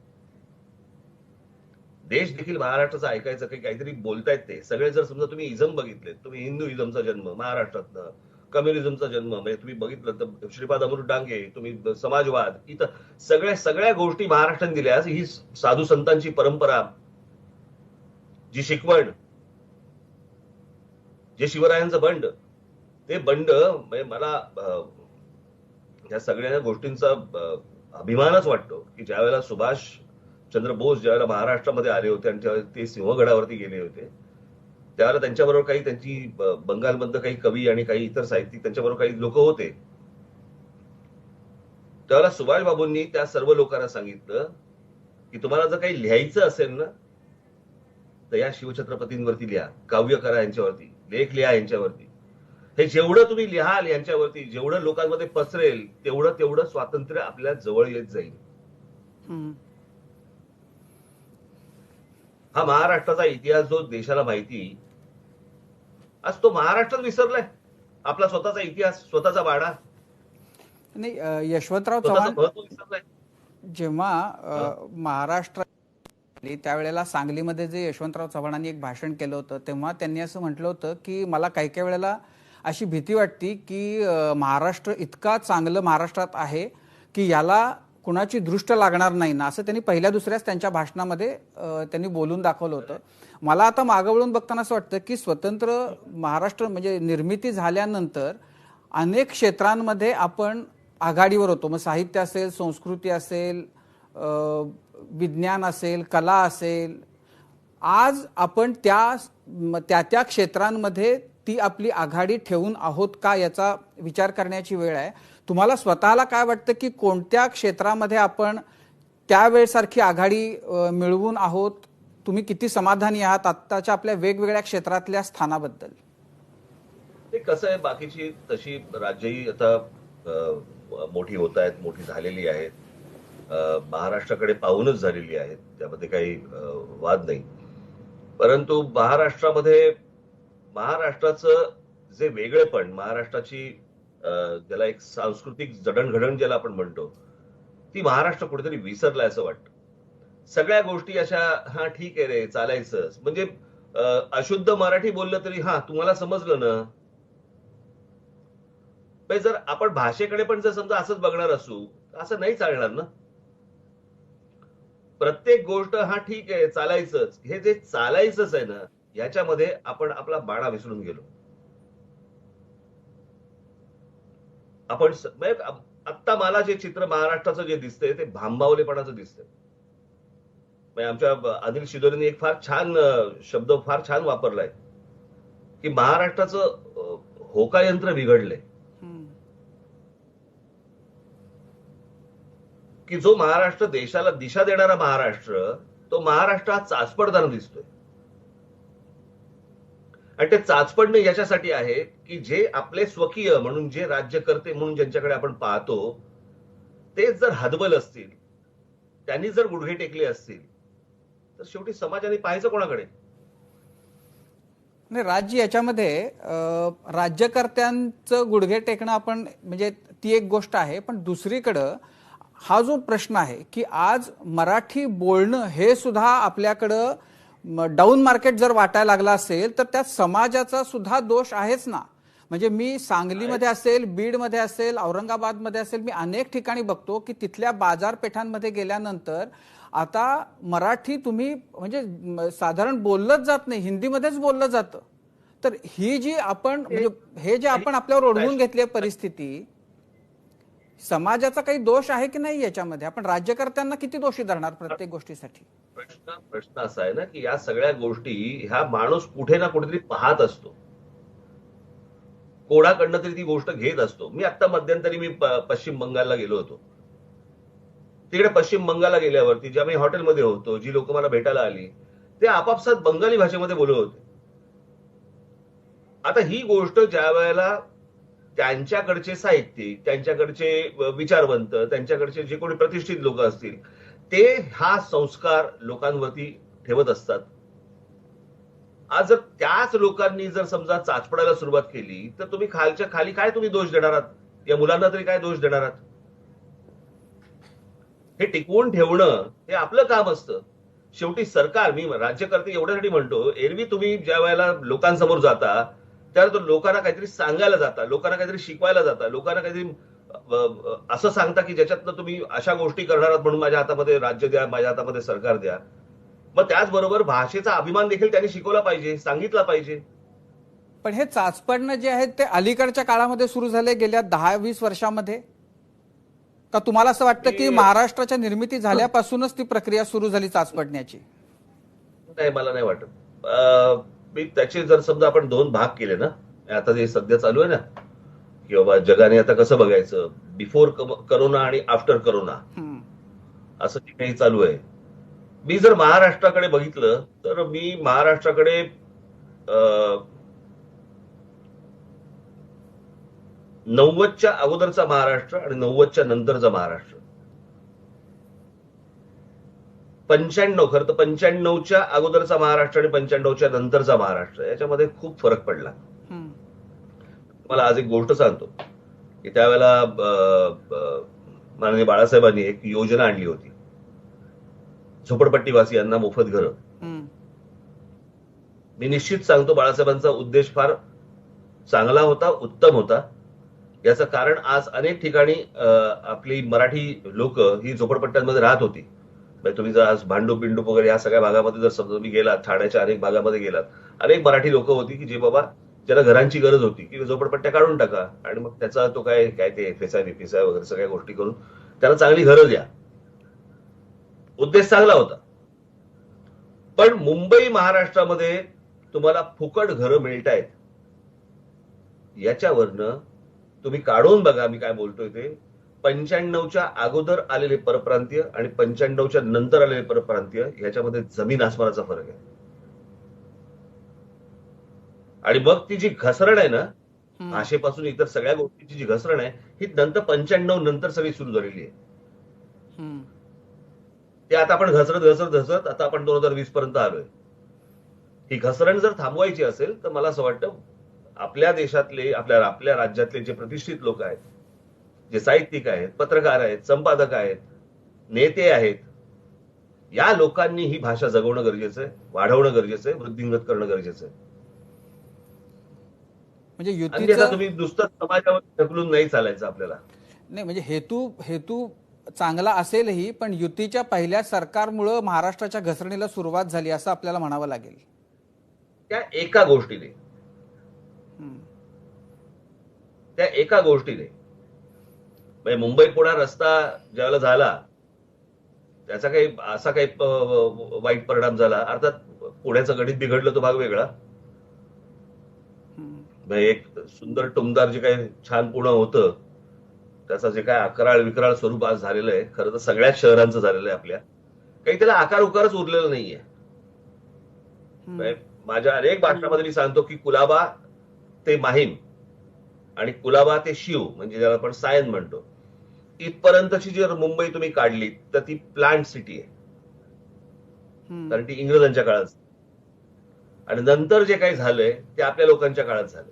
देश देखील महाराष्ट्राचं ऐकायचं. काहीतरी बोलतायत ते सगळे. जर समजा तुम्ही इझम बघितले, तुम्ही हिंदुइझमचा जन्म महाराष्ट्रातनं, कम्युनिझमचा जन्म म्हणजे तुम्ही बघितलं तर श्रीपाद अमृत डांगे, तुम्ही समाजवाद, इथं सगळ्या गोष्टी महाराष्ट्राने दिल्या. ही साधू संतांची परंपरा, जी शिकवण, जे शिवरायांचं बंड, ते बंड म्हणजे मला या सगळ्या गोष्टींचा अभिमानच वाटतो की ज्यावेळेला सुभाष चंद्र बोस ज्यावेळेला महाराष्ट्रामध्ये आले होते आणि त्यावेळेला ते सिंहगडावरती गेले होते, त्यावेळेला त्यांच्याबरोबर काही त्यांची बंगालमधलं काही कवी आणि काही इतर साहित्यिक त्यांच्याबरोबर काही लोक होते. त्यावेळेला सुभाष बाबूंनी त्या सर्व लोकांना सांगितलं की तुम्हाला जर काही लिहायचं असेल ना तर या शिवछत्रपतींवरती लिहा, काव्य करा यांच्यावरती, लेख लिहा यांच्यावरती. हे जेवढं तुम्ही लिहाल यांच्यावरती, जेवढं लोकांमध्ये पसरेल तेवढं स्वातंत्र्य आपल्या जवळ येत जाईल. हा महाराष्ट्राचा इतिहास जो देशाला माहिती, आज तो महाराष्ट्रात विसरलाय आपला स्वतःचा इतिहास, स्वतःचा वाडा. नाही, यशवंतराव चव्हाण विसरलाय. जेव्हा महाराष्ट्र त्यावेळेला सांगलीमध्ये जे यशवंतराव चव्हाणांनी एक भाषण केलं होतं, तेव्हा त्यांनी असं म्हटलं होतं की मला काही वेळेला अशी भीती वाटती की महाराष्ट्र इतका चांगलं महाराष्ट्रात आहे की याला कुणाची दृष्ट लागणार नाही ना, असं त्यांनी पहिल्या दुसऱ्याच त्यांच्या भाषणामध्ये त्यांनी बोलून दाखवलं होतं. मला आता मागं वळून बघताना असं वाटतं की स्वतंत्र महाराष्ट्र म्हणजे निर्मिती झाल्यानंतर अनेक क्षेत्रांमध्ये आपण आघाडीवर होतो. मग साहित्य असेल, संस्कृती असेल, विज्ञान असेल, कला असेल. आज आपण त्या क्षेत्रांमध्ये ती आपली आघाडी ठेवून आहोत का याचा विचार करण्याची वेळ आहे. तुम्हाला स्वतःला काय वाटतं की कोणत्या क्षेत्रामध्ये आपण त्यावेळेसारखी आघाडी मिळवून आहोत? तुम्ही किती समाधानी आहात आत्ताच्या आपल्या वेगवेगळ्या क्षेत्रातल्या स्थानाबद्दल? ते कसं आहे, बाकीची तशी राज्यही आता मोठी होत आहेत, मोठी झालेली आहेत, महाराष्ट्राकडे पाहूनच झालेली आहेत, त्यामध्ये काही वाद नाही. परंतु महाराष्ट्राचं जे वेगळेपण, महाराष्ट्राची ज्याला एक सांस्कृतिक जडणघडण ज्याला आपण म्हणतो, ती महाराष्ट्र कुठेतरी विसरलाय असं वाटतं. सगळ्या गोष्टी अशा हा ठीक आहे रे चालायचंच, म्हणजे अशुद्ध मराठी बोललं तरी हा तुम्हाला समजलं ना. पण जर आपण भाषेकडे पण जर समजा असंच बघणार असू असं नाही चालणार ना. प्रत्येक गोष्ट हा ठीक आहे चालायचंच, हे जे चालायचंच आहे ना याच्यामध्ये आपण आपला बाणा विसरून गेलो. आपण म्हणजे आत्ता मला जे चित्र महाराष्ट्राचं जे दिसतंय ते भांबावलेपणाचं दिसतंय. म्हणजे आमच्या अनिल शिदोरेने एक फार छान शब्द फार छान वापरलाय की महाराष्ट्राचं होकायंत्र बिघडलंय. की जो महाराष्ट्र देशाला दिशा देणारा महाराष्ट्र, तो महाराष्ट्र हा चाचपडताना दिसतोय. आणि ते चाचपडणे याच्यासाठी आहे की जे आपले स्वकीय म्हणून जे राज्यकर्ते म्हणून ज्यांच्याकडे आपण पाहतो तेच जर हतबल असतील, त्यांनी जर गुडघे टेकले असतील, तर शेवटी समाजाने पाहायचं कोणाकडे. नाही, राज्य याच्यामध्ये राज्यकर्त्यांचं गुडघे टेकणं आपण म्हणजे ती एक गोष्ट आहे, पण दुसरीकडं हा जो प्रश्न आहे की आज मराठी बोलणं हे सुद्धा आपल्याकडं डाऊन मार्केट जर वाटायला लागला असेल तर त्यात समाजाचा सुद्धा दोष आहेच ना. म्हणजे मी सांगलीमध्ये असेल, बीडमध्ये असेल, औरंगाबादमध्ये असेल, मी अनेक ठिकाणी बघतो की तिथल्या बाजारपेठांमध्ये गेल्यानंतर आता मराठी तुम्ही म्हणजे साधारण बोललंच जात नाही, हिंदीमध्येच बोललं जातं. तर ही जी आपण म्हणजे हे जे आपण आपल्यावर ओढवून घेतली परिस्थिती, समाजाचा काही दोष आहे की नाही याच्यामध्ये? आपण राज्यकर्त्यांना किती दोषी धरणार प्रत्येक गोष्टीसाठी? प्रश्न असा आहे ना की या सगळ्या गोष्टी ह्या माणूस कुठे ना कुठेतरी पाहत असतो, कोणाकडनं तरी ती गोष्ट घेत असतो. मी आता मध्यंतरी मी पश्चिम बंगालला गेलो होतो. तिकडे पश्चिम बंगालला गेल्यावरती ज्या मी हॉटेलमध्ये होतो, जी लोक मला भेटायला आली ते आपापसात बंगाली भाषेमध्ये बोलत होते. आता ही गोष्ट ज्या वेळेला त्यांच्याकडचे साहित्यिक, त्यांच्याकडचे विचारवंत, त्यांच्याकडचे जे कोणी प्रतिष्ठित लोक असतील ते हा संस्कार लोकांवरती ठेवत असतात. आज जर त्याच लोकांनी जर समजा चाचपडायला सुरुवात केली तर तुम्ही खालच्या खाली काय तुम्ही दोष देणार आहात? या मुलांना तरी काय दोष देणार आहात? हे टिकवून ठेवणं हे आपलं काम असतं. शेवटी सरकार, मी राज्यकर्ते एवढ्यासाठी म्हणतो, एरवी तुम्ही ज्या वेळेला लोकांसमोर जाता त्यानंतर लोकांना काहीतरी सांगायला जाता, लोकांना काहीतरी शिकवायला जाता, लोकांना काहीतरी असं सांगता की ज्याच्यातनं तुम्ही अशा गोष्टी करणार आहात म्हणून माझ्या हातामध्ये राज्य द्या, माझ्या हातामध्ये सरकार द्या. मग त्याचबरोबर भाषेचा अभिमान देखील त्यांनी शिकवला पाहिजे, सांगितला पाहिजे. पण हे चाचपडणं जे आहे ते अलीकडच्या काळामध्ये सुरू झाले, गेल्या 10-20 वर्षामध्ये? का तुम्हाला असं वाटतं की महाराष्ट्राच्या निर्मिती झाल्यापासूनच ती प्रक्रिया सुरू झाली चाचपडण्याची? नाही, मला नाही वाटत. मी त्याचे जर समजा आपण 2 भाग केले ना, आता जे सध्या चालू आहे ना की बाबा जगाने आता कसं बघायचं, बिफोर करोना आणि आफ्टर करोना असं जे काही चालू आहे. मी जर महाराष्ट्राकडे बघितलं तर मी महाराष्ट्राकडे 90च्या अगोदरचा महाराष्ट्र आणि 90च्या नंतरचा महाराष्ट्र, 95 खरं तर 95च्या अगोदरचा महाराष्ट्र आणि 95च्या नंतरचा महाराष्ट्र याच्यामध्ये खूप फरक पडला. मला आज एक गोष्ट सांगतो की त्यावेळेला माननीय बाळासाहेबांनी एक योजना आणली होती, झोपडपट्टीवासियांना मोफत घरं. मी निश्चित सांगतो बाळासाहेबांचा उद्देश फार चांगला होता, उत्तम होता. याचं कारण आज अनेक ठिकाणी आपली मराठी लोक ही झोपडपट्ट्यांमध्ये राहत होती. तुम्ही जर आज भांडूप बिंडूप वगैरे या सगळ्या भागामध्ये जर समजा तुम्ही गेलात, ठाण्याच्या अनेक भागामध्ये गेलात, अनेक मराठी लोक होती की जे बाबा ज्याला घरांची गरज होती की झोपडपट्ट्या काढून टाका आणि मग त्याचा तो काय ते FSI BPSI वगैरे सगळ्या गोष्टी करून त्याला चांगली घरं द्या. उद्देश चांगला होता. पण मुंबई महाराष्ट्रामध्ये तुम्हाला फुकट घरं मिळतायत याच्यावरनं तुम्ही काढून बघा मी काय बोलतोय ते. 95च्या अगोदर आलेले परप्रांतीय आणि 95च्या नंतर आलेले परप्रांतीय याच्यामध्ये जमीन आसमानाचा फरक आहे. आणि मग ती जी घसरण आहे ना भाषेपासून इतर सगळ्या गोष्टीची जी घसरण आहे ही नंतर 95 नंतर सगळी सुरू झालेली आहे. ते आता आपण घसरत आता आपण 2020 पर्यंत आलोय. ही घसरण जर थांबवायची असेल तर मला असं वाटतं आपल्या देशातले, आपल्या राज्यातले जे प्रतिष्ठित लोक आहेत, जे साहित्यिक आहेत, पत्रकार आहेत, संपादक आहेत, नेते आहेत, या लोकांनी ही भाषा जगवणं गरजेचं आहे, वाढवणं गरजेचं आहे, वृद्धिंगत करणं गरजेचं आहे. म्हणजे अन्यथा युतीचं तुम्ही नुसतं समाजावर ढकलून नाही चालायचं आपल्याला. नाही, म्हणजे हेतू हेतू चांगला असेलही, पण युतीच्या पहिल्या सरकारमुळं महाराष्ट्राच्या घसरणीला सुरुवात झाली असं आपल्याला म्हणावं लागेल. त्या एका गोष्टीने हम्म. त्या एका गोष्टीने म्हणजे मुंबई पुणा रस्ता ज्यावेळेला झाला त्याचा काही असा काही वाईट परिणाम झाला. अर्थात पुण्याचं गणित बिघडलं तो भाग वेगळा. म्हणजे एक सुंदर टुमदार जे काही छान पुणं होतं त्याचं जे काय अकराळ विकराळ स्वरूप आज झालेलं आहे, खरं तर सगळ्याच शहरांचं झालेलं आहे आपल्या. काही त्याला आकार उकारच उरलेला नाहीये. म्हणजे माझ्या अनेक भाषणामध्ये मी सांगतो की कुलाबा ते माहीम आणि कुलाबा ते शिव, म्हणजे ज्याला आपण सायन म्हणतो, इथपर्यंतची जर मुंबई तुम्ही काढली तर ती प्लांट सिटी आहे. कारण ती इंग्रजांच्या काळात, आणि नंतर जे काही झालंय ते आपल्या लोकांच्या काळात झालंय.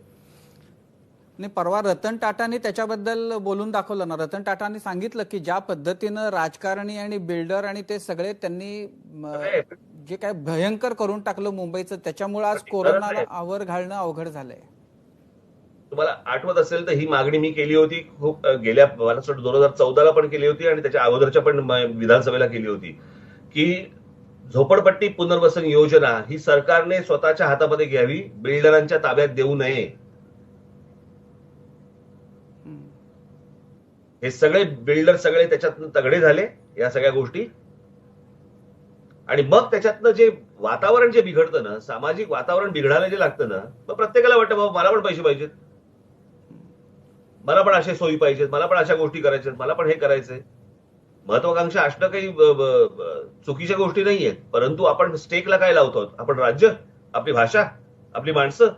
नाही, परवा रतन टाटाने त्याच्याबद्दल बोलून दाखवलं ना. रतन टाटाने सांगितलं की ज्या पद्धतीनं राजकारणी आणि बिल्डर आणि ते सगळे त्यांनी जे काय भयंकर करून टाकलं मुंबईचं, त्याच्यामुळे आज कोरोनाला आवर घालणं अवघड झालंय. तुम्हाला आठवत असेल तर ही मागणी मी केली होती खूप गेल्या, मला वाटतं 2014ला पण केली होती आणि त्याच्या अगोदरच्या पण विधानसभेला केली होती, की झोपडपट्टी पुनर्वसन योजना ही सरकारने स्वतःच्या हातामध्ये घ्यावी, बिल्डरांच्या ताब्यात देऊ नये. हे सगळे बिल्डर सगळे त्याच्यातनं तगडे झाले या सगळ्या गोष्टी, आणि मग त्याच्यातनं जे वातावरण जे बिघडतं ना, सामाजिक वातावरण बिघडायला जे लागतं ना, मग प्रत्येकाला वाटतं बाबा मला पण पैसे पाहिजेत, मला पण अशा सोयी पाहिजेत, मला पण अशा गोष्टी करायच्यात, मला पण हे करायचंय. महत्वाकांक्षा असणं काही चुकीच्या गोष्टी नाही आहेत, परंतु आपण स्टेकला काय लावतो? आपण राज्य, आपली भाषा, आपली माणसं.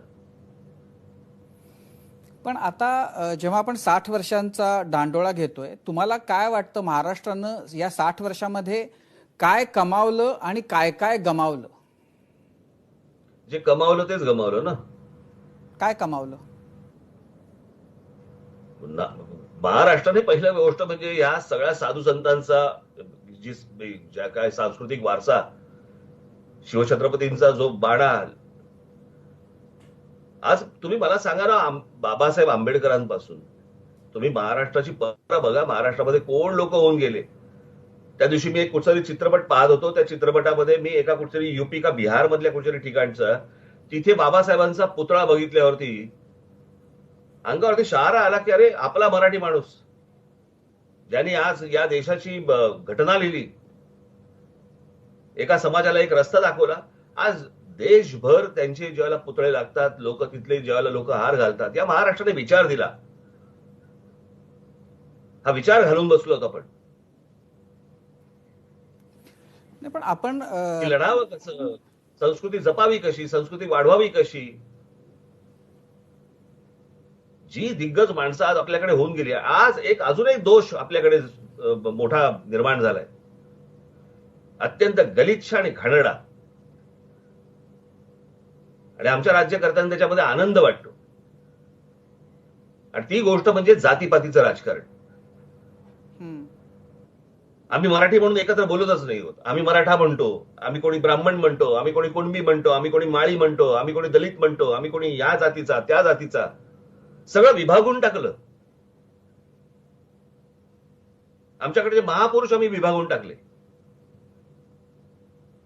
पण आता जेव्हा आपण 60 वर्षांचा दांडोळा घेतोय, तुम्हाला काय वाटतं महाराष्ट्रानं या 60 वर्षामध्ये काय कमावलं आणि काय काय गमावलं? जे कमावलं तेच गमावलं ना. काय कमावलं? महाराष्ट्राने पहिली गोष्ट म्हणजे या सगळ्या साधू संतांचा ज्या काय सांस्कृतिक वारसा, शिवछत्रपतींचा जो बाणा, आज तुम्ही मला सांगा ना, बाबासाहेब आंबेडकरांपासून तुम्ही महाराष्ट्राची परंपरा बघा, महाराष्ट्रामध्ये कोण लोक होऊन गेले. त्या दिवशी मी एक कुठचारी चित्रपट पाहत होतो, त्या चित्रपटामध्ये मी एका कुठतरी युपी का बिहार मधल्या कुठच्याही ठिकाणचा, तिथे बाबासाहेबांचा पुतळा बघितल्यावरती अंगावरती शहारा आला की अरे आपला मराठी माणूस ज्यांनी आज या देशाची घटना लिहिली, एका समाजाला एक रस्ता दाखवला. आज देशभर त्यांचे ज्याला पुतळे लागतात, लोक तिथले ज्याला लोक हार घालतात, या महाराष्ट्राने विचार दिला. हा विचार घालून बसलो आपण. पण आपण लढावं कसं, संस्कृती जपावी कशी, संस्कृती वाढवावी कशी, जी दिग्गज माणसं आज आपल्याकडे होऊन गेली. आज एक अजून एक दोष आपल्याकडे मोठा निर्माण झालाय, अत्यंत गलिच्छ आणि घाणेरडा, आणि आमच्या राज्यकर्त्यांना त्याच्यामध्ये आनंद वाटतो. आणि ती गोष्ट म्हणजे जातीपातीचं राजकारण. आम्ही मराठी म्हणून एकत्र बोलतच नाही होत. आम्ही मराठा म्हणतो, आम्ही कोणी ब्राह्मण म्हणतो, आम्ही कोणी कुणबी म्हणतो, आम्ही कोणी माळी म्हणतो, आम्ही कोणी दलित म्हणतो, आम्ही कोणी या जातीचा त्या जातीचा, सगळं विभागून टाकलं. आमच्याकडे महापुरुष आम्ही विभागून टाकले.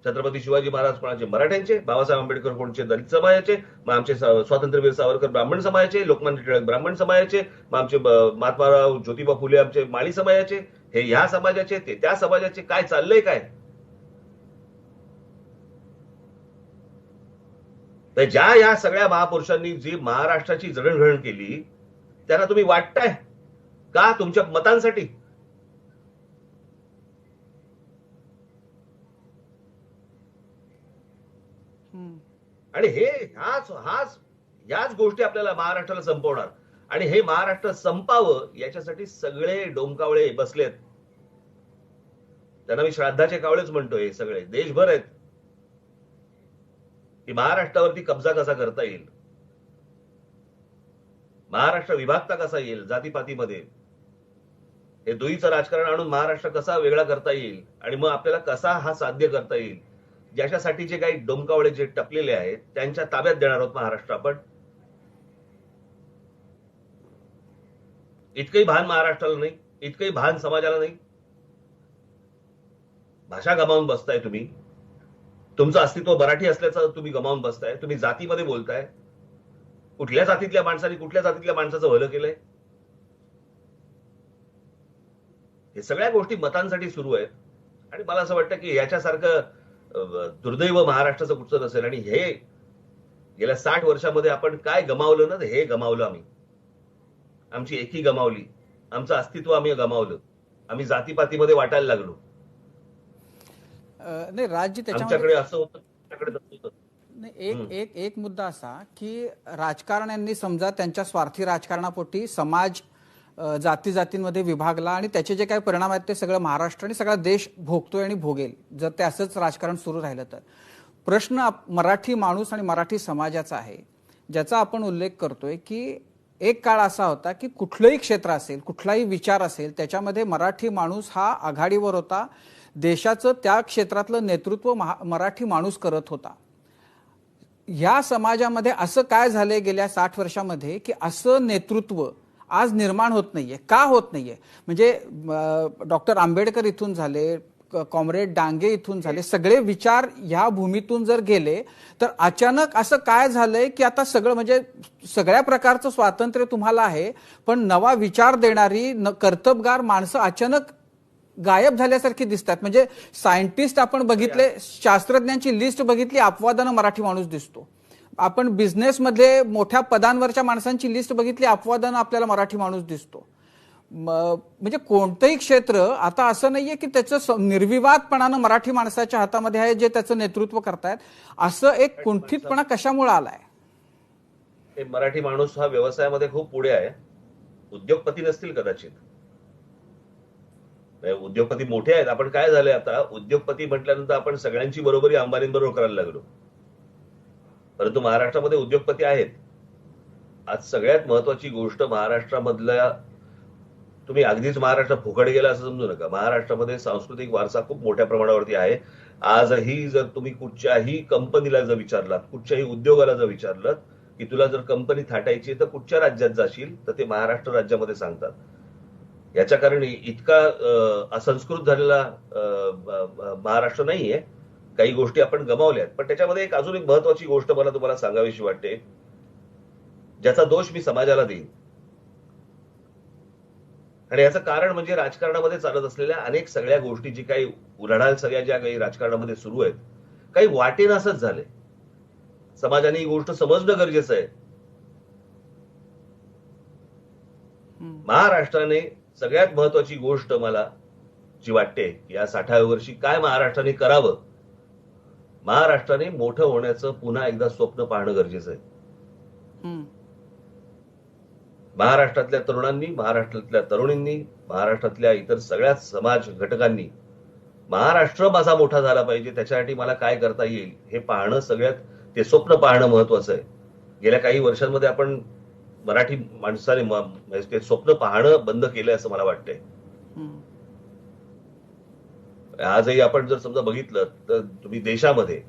छत्रपती शिवाजी महाराज कोणाचे मराठ्यांचे, बाबासाहेब आंबेडकर कोणचे दलित समाजाचे, मग आमचे स्वातंत्र्यवीर सावरकर ब्राह्मण समाजाचे, लोकमान्य टिळक ब्राह्मण समाजाचे, मग आमचे महात्माराव ज्योतिबा फुले आमचे माळी समाजाचे, हे ह्या समाजाचे, ते त्या समाजाचे. काय चाललंय काय? तर ज्या या सगळ्या महापुरुषांनी जी महाराष्ट्राची जडणघडण केली, त्यांना तुम्ही वाटताय का तुमच्या मतांसाठी? आणि हे याच गोष्टी आपल्याला महाराष्ट्राला संपवणार. आणि हे महाराष्ट्र संपावं याच्यासाठी सगळे डोमकावळे बसलेत. त्यांना मी श्राद्धाचे कावळेच म्हणतोय. हे सगळे देशभर आहेत की महाराष्ट्रावरती कब्जा कसा करता येईल, महाराष्ट्र विभागता कसा येईल जातीपातीमध्ये, हे दुईचं राजकारण आणून महाराष्ट्र कसा वेगळा करता येईल आणि मग आपल्याला कसा हा साध्य करता येईल, ज्याच्यासाठी जे काही डोमकावळे जे टपलेले आहेत त्यांच्या ताब्यात देणार आहोत महाराष्ट्र आपण. इतकंही भान महाराष्ट्राला नाही, इतकंही भान समाजाला नाही. भाषा गमावून बसताय तुम्ही, तुमचं अस्तित्व मराठी असल्याचं तुम्ही गमावून बसताय. तुम्ही जातीमध्ये बोलताय. कुठल्या जातीतल्या माणसाने कुठल्या जातीतल्या माणसाचं भलं केलंय? हे सगळ्या गोष्टी मतांसाठी सुरू आहेत आणि मला असं वाटतं की याच्यासारखं दुर्दैव महाराष्ट्राचं कुठचं नसेल. आणि हे गेल्या 60 वर्षामध्ये आपण काय गमावलं ना, हे गमावलं आम्ही. आमची एकी गमावली, आमचं अस्तित्व आम्ही गमावलं, आम्ही जातीपातीमध्ये वाटायला लागलो. नाही राज्य त्याच्यामध्ये आमच्याकडे असं होतं, आमच्याकडे तसं होतं. नाही, एक मुद्दा असा की राजकारण्यांनी समजा त्यांच्या स्वार्थी राजकारणापोटी समाज जाती जातींमध्ये विभागला आणि त्याचे जे काही परिणाम आहेत ते सगळं महाराष्ट्र आणि सगळा देश भोगतोय आणि भोगेल जर ते असंच राजकारण सुरू राहिलं तर. प्रश्न मराठी माणूस आणि मराठी समाजाचा आहे, ज्याचा आपण उल्लेख करतोय की एक काळ असा होता की कुठलंही क्षेत्र असेल, कुठलाही विचार असेल, त्याच्यामध्ये मराठी माणूस हा आघाडीवर होता. देशाचं त्या क्षेत्रातलं नेतृत्व मराठी माणूस करत होता. या समाजामध्ये असं काय झालंय गेल्या 60 वर्षामध्ये की असं नेतृत्व आज निर्माण होत नाहीये? का होत नाहीये? म्हणजे डॉक्टर आंबेडकर इथून झाले, कॉम्रेड डांगे इथून झाले, सगळे विचार ह्या भूमीतून जर गेले तर अचानक असं काय झालंय की आता सगळं म्हणजे सगळ्या प्रकारचं स्वातंत्र्य तुम्हाला आहे, पण नवा विचार देणारी कर्तबगार माणसं अचानक गायब झाल्यासारखी दिसतात. म्हणजे सायंटिस्ट आपण बघितले, शास्त्रज्ञांची लिस्ट बघितली, अपवादानं मराठी माणूस दिसतो. आपण बिझनेसमध्ये मोठ्या पदांवरच्या माणसांची लिस्ट बघितली, अपवादानं आपल्याला मराठी माणूस दिसतो. म्हणजे कोणतंही क्षेत्र आता असं नाहीये की त्याचं निर्विवादपणानं मराठी माणसाच्या हातामध्ये आहे जे त्याचं नेतृत्व करतायत. असं एक कुंठितपणा कशामुळे आलाय? हे मराठी माणूस हा व्यवसायामध्ये खूप पुढे आहे. उद्योगपती नसतील कदाचित, उद्योगपती मोठे आहेत. आपण काय झालंय आता, उद्योगपती म्हटल्यानंतर आपण सगळ्यांची बरोबरी अंबानींबरोबर करायला लागलो, परंतु महाराष्ट्रामध्ये उद्योगपती आहेत. आज सगळ्यात महत्वाची गोष्ट महाराष्ट्रामधल्या, तुम्ही अगदीच महाराष्ट्र फुकट गेला असं समजू नका. महाराष्ट्रामध्ये सांस्कृतिक वारसा खूप मोठ्या प्रमाणावरती आहे. आजही जर तुम्ही कुठच्याही कंपनीला जर विचारलात, कुठच्याही उद्योगाला जर विचारलं की तुला जर कंपनी थाटायची तर कुठच्या राज्यात जाशील, तर ते महाराष्ट्र राज्यामध्ये सांगतात. याच्या कारणी इतका असंस्कृत झालेला महाराष्ट्र नाहीये. काही गोष्टी आपण गमावल्यात. पण त्याच्यामध्ये अजून एक महत्वाची गोष्ट मला तुम्हाला सांगावीशी वाटते, ज्याचा दोष मी समाजाला देईन. आणि याचं कारण म्हणजे राजकारणामध्ये चालत असलेल्या अनेक सगळ्या गोष्टी, जी काही उलाढाल सगळ्या ज्या काही राजकारणामध्ये सुरू आहेत, काही वाटेनासच झाले. समाजाने ही गोष्ट समजणं गरजेचं आहे. महाराष्ट्राने सगळ्यात महत्वाची गोष्ट मला जी वाटते, या 60व्या वर्षी काय महाराष्ट्राने करावं, महाराष्ट्राने मोठं होण्याचं पुन्हा एकदा स्वप्न पाहणं गरजेचं आहे. महाराष्ट्रातल्या तरुणांनी, महाराष्ट्रातल्या तरुणींनी, महाराष्ट्रातल्या इतर सगळ्या समाज घटकांनी महाराष्ट्र माझा मोठा झाला पाहिजे, त्याच्यासाठी मला काय करता येईल हे पाहणं, सगळ्यात ते स्वप्न पाहणं महत्वाचं आहे. गेल्या काही वर्षांमध्ये आपण मराठी माणसाने ते स्वप्न पाहणं बंद केलंय असं मला वाटतंय. आजही आपण जर समजा बघितलं तर तुम्ही देशामध्ये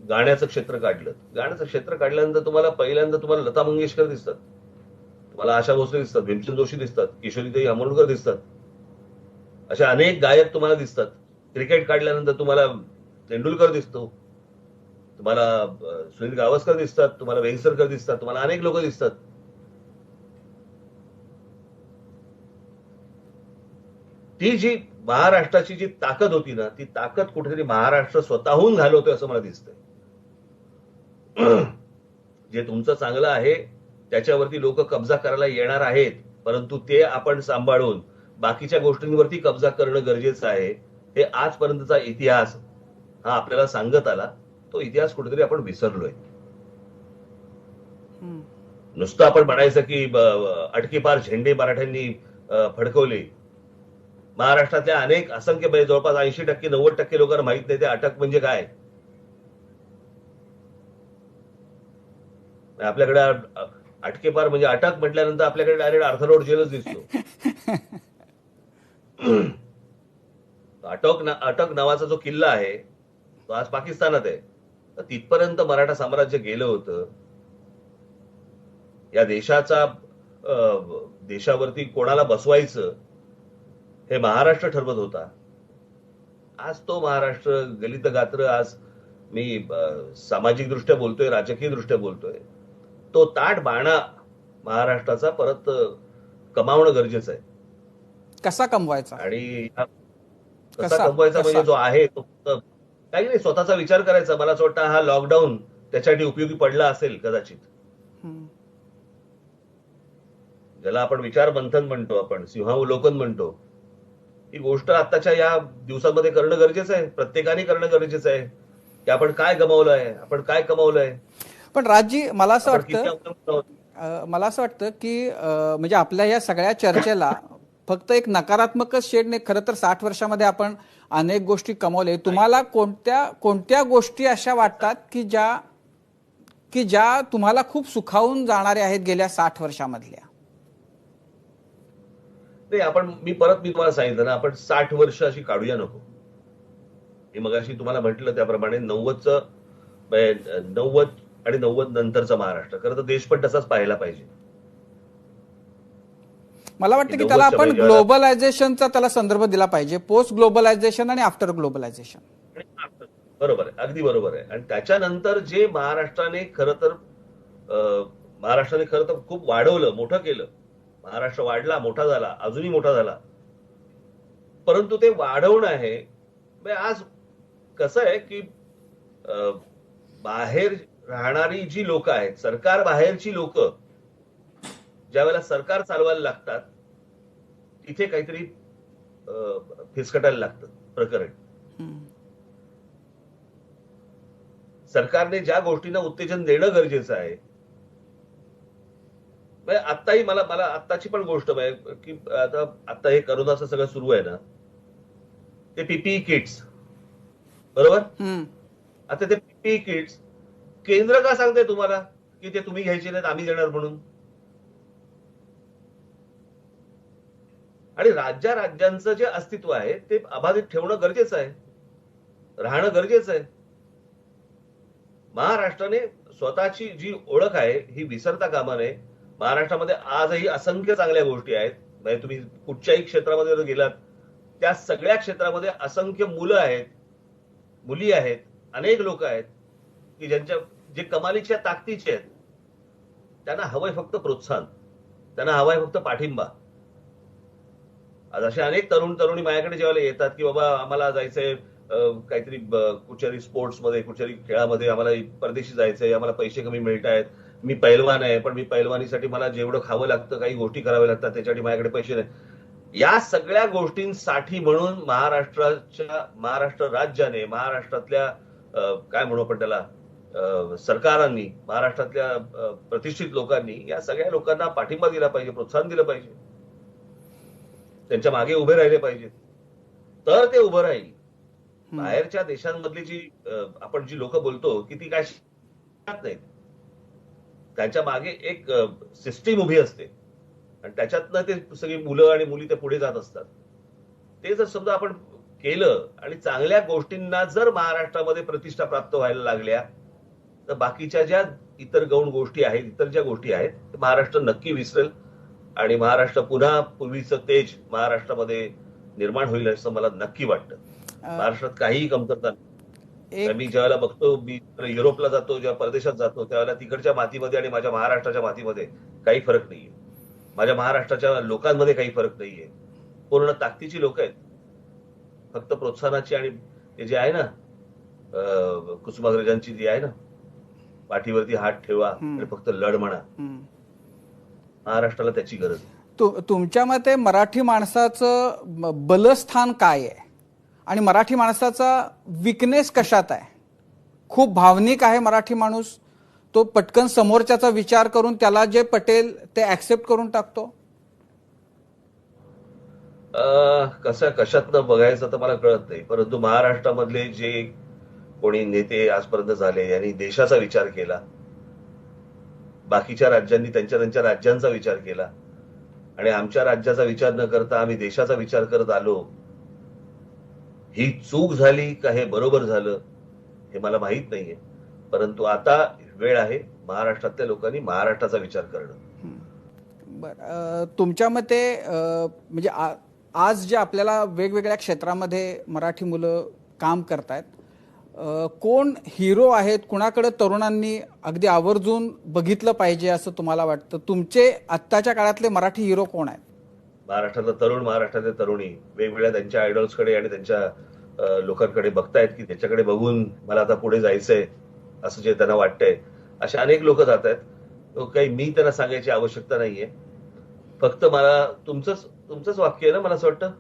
गाण्याचं क्षेत्र काढलं, गाण्याचं क्षेत्र काढल्यानंतर तुम्हाला पहिल्यांदा तुम्हाला लता मंगेशकर दिसतात, तुम्हाला आशा भोसले दिसतात, भीमसेन जोशी दिसतात, किशोरीताई आमोणकर दिसतात, अशा अनेक गायक तुम्हाला दिसतात. क्रिकेट काढल्यानंतर तुम्हाला तेंडुलकर दिसतो, तुम्हाला सुनील गावस्कर दिसतात, तुम्हाला वेंगसरकर दिसतात, तुम्हाला अनेक लोक दिसतात. ती जी महाराष्ट्राची जी ताकद होती ना, ती ताकद कुठेतरी महाराष्ट्र स्वतःहून घालवतोय असं मला दिसतंय. जे तुमचं चांगलं आहे त्याच्यावरती लोक कब्जा करायला येणार आहेत, परंतु ते आपण सांभाळून बाकीच्या गोष्टींवरती कब्जा करणं गरजेचं आहे. हे आजपर्यंतचा इतिहास हा आपल्याला सांगत आला. तो इतिहास कुठेतरी आपण विसरलोय. नुसतं आपण म्हणायचं की अटकीपार झेंडे मराठ्यांनी फडकवले. महाराष्ट्रातल्या अनेक असंख्य जवळपास 80% 90% लोकांना माहित नाही ते अटक म्हणजे काय. आपल्याकडे अटकेपार म्हणजे अटक म्हटल्यानंतर आपल्याकडे डायरेक्ट अर्थरोड जेलच दिसतो. अटक नावाचा जो किल्ला आहे तो आज पाकिस्तानात आहे. तर तिथपर्यंत मराठा साम्राज्य गेलं होतं. या देशावरती कोणाला बसवायचं हे महाराष्ट्र ठरवत होता. आज तो महाराष्ट्र गलित गात्र, आज मी सामाजिक दृष्ट्या बोलतोय, राजकीय दृष्ट्या बोलतोय, तो ताट बाणा महाराष्ट्राचा परत कमावणं गरजेचं आहे. कसा कमवायचा आणि कसा कमवायचा म्हणजे जो आहे तो काही नाही, स्वतःचा विचार करायचा. मला असं वाटतं हा लॉकडाऊन त्याच्यासाठी उपयोगी पडला असेल कदाचित. ज्याला आपण विचार मंथन म्हणतो, आपण सिंहावलोकन म्हणतो, ही गोष्ट आताच्या या दिवसांमध्ये करणं गरजेचं आहे. प्रत्येकाने करणं गरजेचं आहे की आपण काय गमावलंय, आपण काय कमावलंय. पण राजजी, मला असं वाटतं की म्हणजे आपल्या या सगळ्या चर्चेला फक्त एक नकारात्मकच शेड नाही. खरं तर 60 वर्षामध्ये आपण अनेक गोष्टी कमावल्या. तुम्हाला कोणत्या गोष्टी अशा वाटतात की ज्या तुम्हाला खूप सुखावून जाणाऱ्या आहेत गेल्या 60 वर्षामधल्या? मी तुम्हाला सांगितलं ना, आपण 60 वर्ष अशी काढूया नको. मी मगाशी तुम्हाला म्हटलं त्याप्रमाणे 90 आणि 90 नंतरचा महाराष्ट्र, खरं तर देश पण तसाच पाहायला पाहिजे. मला वाटतं की त्याला आपण ग्लोबलायझेशनचा त्याला संदर्भ दिला पाहिजे. पोस्ट ग्लोबलायझेशन आणि आफ्टर ग्लोबलायझेशन. बरोबर आहे, अगदी बरोबर आहे. आणि त्याच्यानंतर जे महाराष्ट्राने खरं तर खूप वाढवलं, मोठं केलं. महाराष्ट्र वाढला, मोठा झाला, अजूनही मोठा झाला. परंतु ते वाढवणं आहे. आज कसं आहे की बाहेर राहणारी जी लोक आहेत, सरकार बाहेरची लोक ज्या वेळेला सरकार चालवायला लागतात तिथे काहीतरी फिसकटायला लागतं प्रकरण. सरकारने ज्या गोष्टींना उत्तेजन देणं गरजेचं आहे. आत्ताही मला आत्ताची पण गोष्ट आहे की आता हे करोनाचं सगळं सुरू आहे ना, ते पीपीई किट्स, बरोबर. आता ते पीपीई किट्स केंद्र का सांगते तुम्हाला की ते तुम्ही घ्यायचे नाहीत, आम्ही देणार म्हणून? आणि राज्यांचं जे अस्तित्व आहे ते अबाधित ठेवणं गरजेचं आहे, राहणं गरजेचं आहे. महाराष्ट्राने स्वतःची जी ओळख आहे ही विसरता कामा नये. महाराष्ट्रामध्ये आजही असंख्य चांगल्या गोष्टी आहेत. म्हणजे तुम्ही कुठच्याही क्षेत्रामध्ये जर गेलात त्या सगळ्या क्षेत्रामध्ये असंख्य मुलं आहेत, मुली आहेत, अनेक लोक आहेत की जे कमालीच्या ताकदीचे आहेत. त्यांना हवंय फक्त प्रोत्साहन, त्यांना हवाय फक्त पाठिंबा. आज असे अनेक तरुणी माझ्याकडे जेव्हा येतात की बाबा आम्हाला जायचंय काहीतरी कुठच्याही स्पोर्ट्समध्ये, कुठच्याही खेळामध्ये, आम्हाला परदेशी जायचंय, आम्हाला पैसे कमी मिळत आहेत, मी पैलवान आहे पण मी पैलवानीसाठी मला जेवढं खावं लागतं, काही गोष्टी कराव्या लागतात, त्याच्यासाठी माझ्याकडे पैसे नाही. या सगळ्या गोष्टींसाठी म्हणून महाराष्ट्र राज्याने, महाराष्ट्रातल्या काय म्हणू आपण त्याला, सरकारांनी, महाराष्ट्रातल्या प्रतिष्ठित लोकांनी या सगळ्या लोकांना पाठिंबा दिला पाहिजे, प्रोत्साहन दिलं पाहिजे, त्यांच्या मागे उभे राहिले पाहिजेत. तर ते उभं राहील. बाहेरच्या देशांमधली आपण जी लोक बोलतो की ती काय नाहीत, त्यांच्या मागे एक सिस्टीम उभी असते आणि त्याच्यातनं ते सगळी मुलं आणि मुली ते पुढे जात असतात. ते जर समजा आपण केलं आणि चांगल्या गोष्टींना जर महाराष्ट्रामध्ये प्रतिष्ठा प्राप्त व्हायला लागल्या तर बाकीच्या ज्या इतर गौण गोष्टी आहेत, इतर ज्या गोष्टी आहेत, महाराष्ट्र नक्की विसरेल आणि महाराष्ट्र पुन्हा पूर्वीचं तेज महाराष्ट्रामध्ये निर्माण होईल असं मला नक्की वाटतं. महाराष्ट्रात काहीही कमतरता नाही. मी ज्यावेळेला बघतो, मी युरोपला जातो, जेव्हा परदेशात जातो, त्यावेळेला तिकडच्या मातीमध्ये आणि माझ्या महाराष्ट्राच्या मातीमध्ये काही फरक नाहीये. माझ्या महाराष्ट्राच्या लोकांमध्ये काही फरक नाहीये. पूर्ण ताकदीची लोक आहेत. फक्त प्रोत्साहनाची आणि ते जे आहे ना कुसुमाग्रजांची जी आहे ना, पाठीवरती हात ठेवा आणि फक्त लढ म्हणा, महाराष्ट्राला त्याची गरज आहे. तुमच्या मते मराठी माणसाचं बलस्थान काय आहे आणि मराठी माणसाचा विकनेस कशात आहे? खूप भावनिक आहे मराठी माणूस, तो पटकन समोरच्याचा विचार करून त्याला जे पटेल ते ऍक्सेप्ट करून टाकतो. कशातनं बघायचं तर मला कळत नाही. परंतु महाराष्ट्रामधले जे कोणी नेते आजपर्यंत झाले यांनी देशाचा विचार केला, बाकीच्या राज्यांनी त्यांच्या त्यांच्या राज्यांचा विचार केला आणि आमच्या राज्याचा विचार न करता आम्ही देशाचा विचार करत आलो. ही चूक झाली का हे बरोबर झालं हे मला माहित नाहीये, परंतु आता वेळ आहे महाराष्ट्रातल्या लोकांनी महाराष्ट्राचा विचार करणं. बरं, तुमच्या मते म्हणजे आज जे आपल्याला वेगवेगळ्या क्षेत्रामध्ये मराठी मुलं काम करतायत, कोण हिरो आहेत, कुणाकडे तरुणांनी अगदी आवर्जून बघितलं पाहिजे असं तुम्हाला वाटतं? तुमचे आत्ताच्या काळातले मराठी हिरो कोण आहेत? महाराष्ट्रातला तरुण, महाराष्ट्रातले तरुणी वेगवेगळ्या त्यांच्या आयडॉल्सकडे आणि त्यांच्या लोकांकडे बघतायत की त्याच्याकडे बघून मला आता पुढे जायचंय असं जे त्यांना वाटतंय. अशा अनेक लोक जात आहेत. काही मी त्यांना सांगायची आवश्यकता नाहीये. फक्त मला तुमचंच वाक्य आहे ना, मला असं वाटतं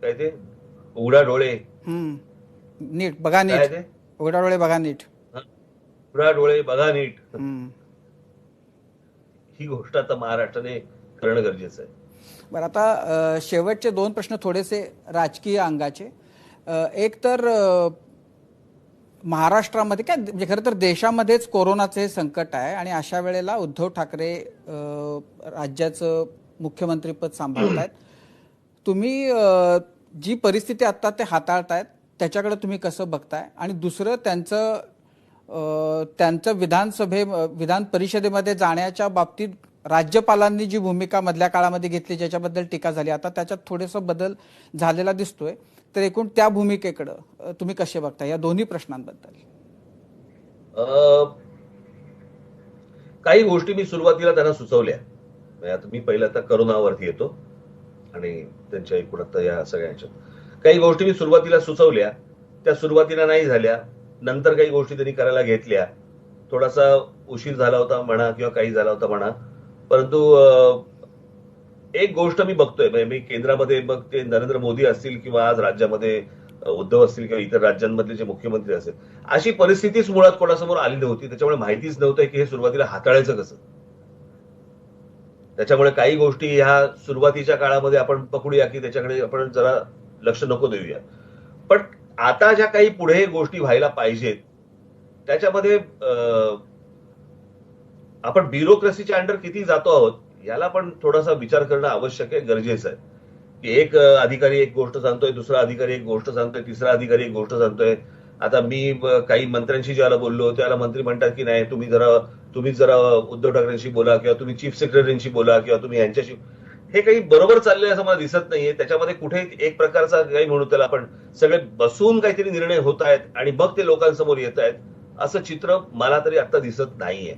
काय ते, उघडा डोळे नीट बघा, काय नीट ते, उघडा डोळे बघा नीट. उघडा डोळे बघा नीट. ही गोष्ट आता महाराष्ट्राने करणं गरजेचं आहे. बरं, आता शेवटचे 2 प्रश्न थोडेसे राजकीय अंगाचे. एक तर महाराष्ट्रामध्ये काय म्हणजे खरं तर देशामध्येच कोरोनाचे संकट आहे आणि अशा वेळेला उद्धव ठाकरे राज्याचं मुख्यमंत्रीपद सांभाळतायत. तुम्ही जी परिस्थिती आता ते हाताळतायत त्याच्याकडे तुम्ही कसं बघताय? आणि दुसरं त्यांचं विधान परिषदेमध्ये जाण्याच्या बाबतीत राज्यपालांनी जी भूमिका मधल्या काळामध्ये घेतली ज्याच्याबद्दल टीका झाली, आता त्याच्यात थोडासा बदल झालेला दिसतोय. तर एकूण त्या भूमिकेकडं तुम्ही कसे बघता या दोन्ही प्रश्नांबद्दल? काही गोष्टी मी सुरुवातीला त्यांना सुचवल्या. आता मी पहिला आता करोनावरती येतो आणि त्यांच्या एकूण आता या सगळ्यांच्या काही गोष्टी मी सुरुवातीला सुचवल्या, त्या सुरुवातीला नाही झाल्या. नंतर काही गोष्टी त्यांनी करायला घेतल्या. थोडासा उशीर झाला होता म्हणा किंवा काही झाला होता म्हणा, परंतु एक गोष्ट मी बघतोय, म्हणजे मी केंद्रामध्ये मग ते नरेंद्र मोदी असतील किंवा आज राज्यामध्ये उद्धव असतील किंवा इतर राज्यांमधले जे मुख्यमंत्री असतील, अशी परिस्थितीच मुळात कोणासमोर आली नव्हती. त्याच्यामुळे माहितीच नव्हतं की हे सुरुवातीला हाताळायचं कसं. त्याच्यामुळे काही गोष्टी ह्या सुरुवातीच्या काळामध्ये आपण पकडूया की त्याच्याकडे आपण जरा लक्ष नको देऊया. पण आता ज्या काही पुढे गोष्टी व्हायला पाहिजेत त्याच्यामध्ये आपण ब्युरोक्रेसीच्या अंडर किती जातो आहोत याला पण थोडासा विचार करणं आवश्यक आहे, गरजेचं आहे. की एक अधिकारी एक गोष्ट सांगतोय, दुसरा अधिकारी एक गोष्ट सांगतोय, तिसरा अधिकारी एक गोष्ट सांगतोय. आता मी काही मंत्र्यांशी ज्याला बोललो त्याला मंत्री म्हणतात की नाही तुम्ही जरा उद्धव ठाकरेंशी बोला किंवा तुम्ही चीफ सेक्रेटरींशी बोला किंवा तुम्ही यांच्याशी. हे काही बरोबर चाललंय असं मला दिसत नाहीये. त्याच्यामध्ये कुठे एक प्रकारचा काही म्हणू त्याला आपण सगळे बसून काहीतरी निर्णय होत आहेत आणि मग ते लोकांसमोर येत आहेत असं चित्र मला तरी आता दिसत नाहीये.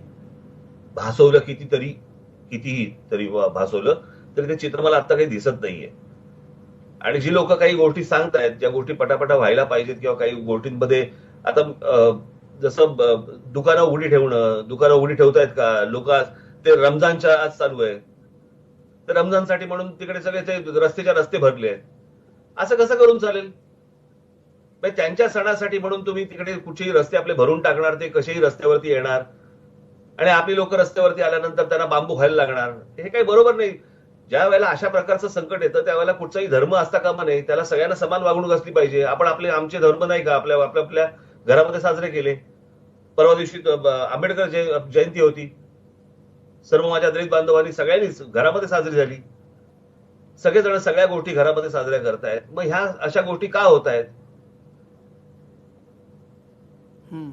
भासवलं कितीही तरी भासवलं तरी ते चित्र मला आता काही दिसत नाहीये. आणि जी लोक काही गोष्टी सांगतायत, ज्या गोष्टी पटापटा व्हायला पाहिजेत किंवा काही गोष्टींमध्ये आता जसं दुकानं उघडी ठेवतायत का लोक. ते रमजानच्या आज चालू आहे, तर रमजानसाठी म्हणून तिकडे सगळे ते रस्ते भरले आहेत. असं कसं करून चालेल? त्यांच्या सणासाठी म्हणून तुम्ही तिकडे कुठेही रस्ते आपले भरून टाकणार, ते कसेही रस्त्यावरती येणार आणि आपली लोक रस्त्यावरती आल्यानंतर त्यांना बांबू खायला लागणार. हे काही बरोबर नाही. ज्या वेळेला अशा प्रकारचं संकट येतं त्यावेळेला कुठचाही धर्म असता कामा नये. त्याला सगळ्यांना समान वागणूक असली पाहिजे. आपण आमचे धर्म नाही का आपल्या घरामध्ये साजरे केले. परवा दिवशी आंबेडकर जयंती होती, सर्व माझ्या दलित बांधवांनी सगळ्यांनीच घरामध्ये साजरी झाली. सगळेजण सगळ्या गोष्टी घरामध्ये साजऱ्या करतायत. मग ह्या अशा गोष्टी का होत आहेत?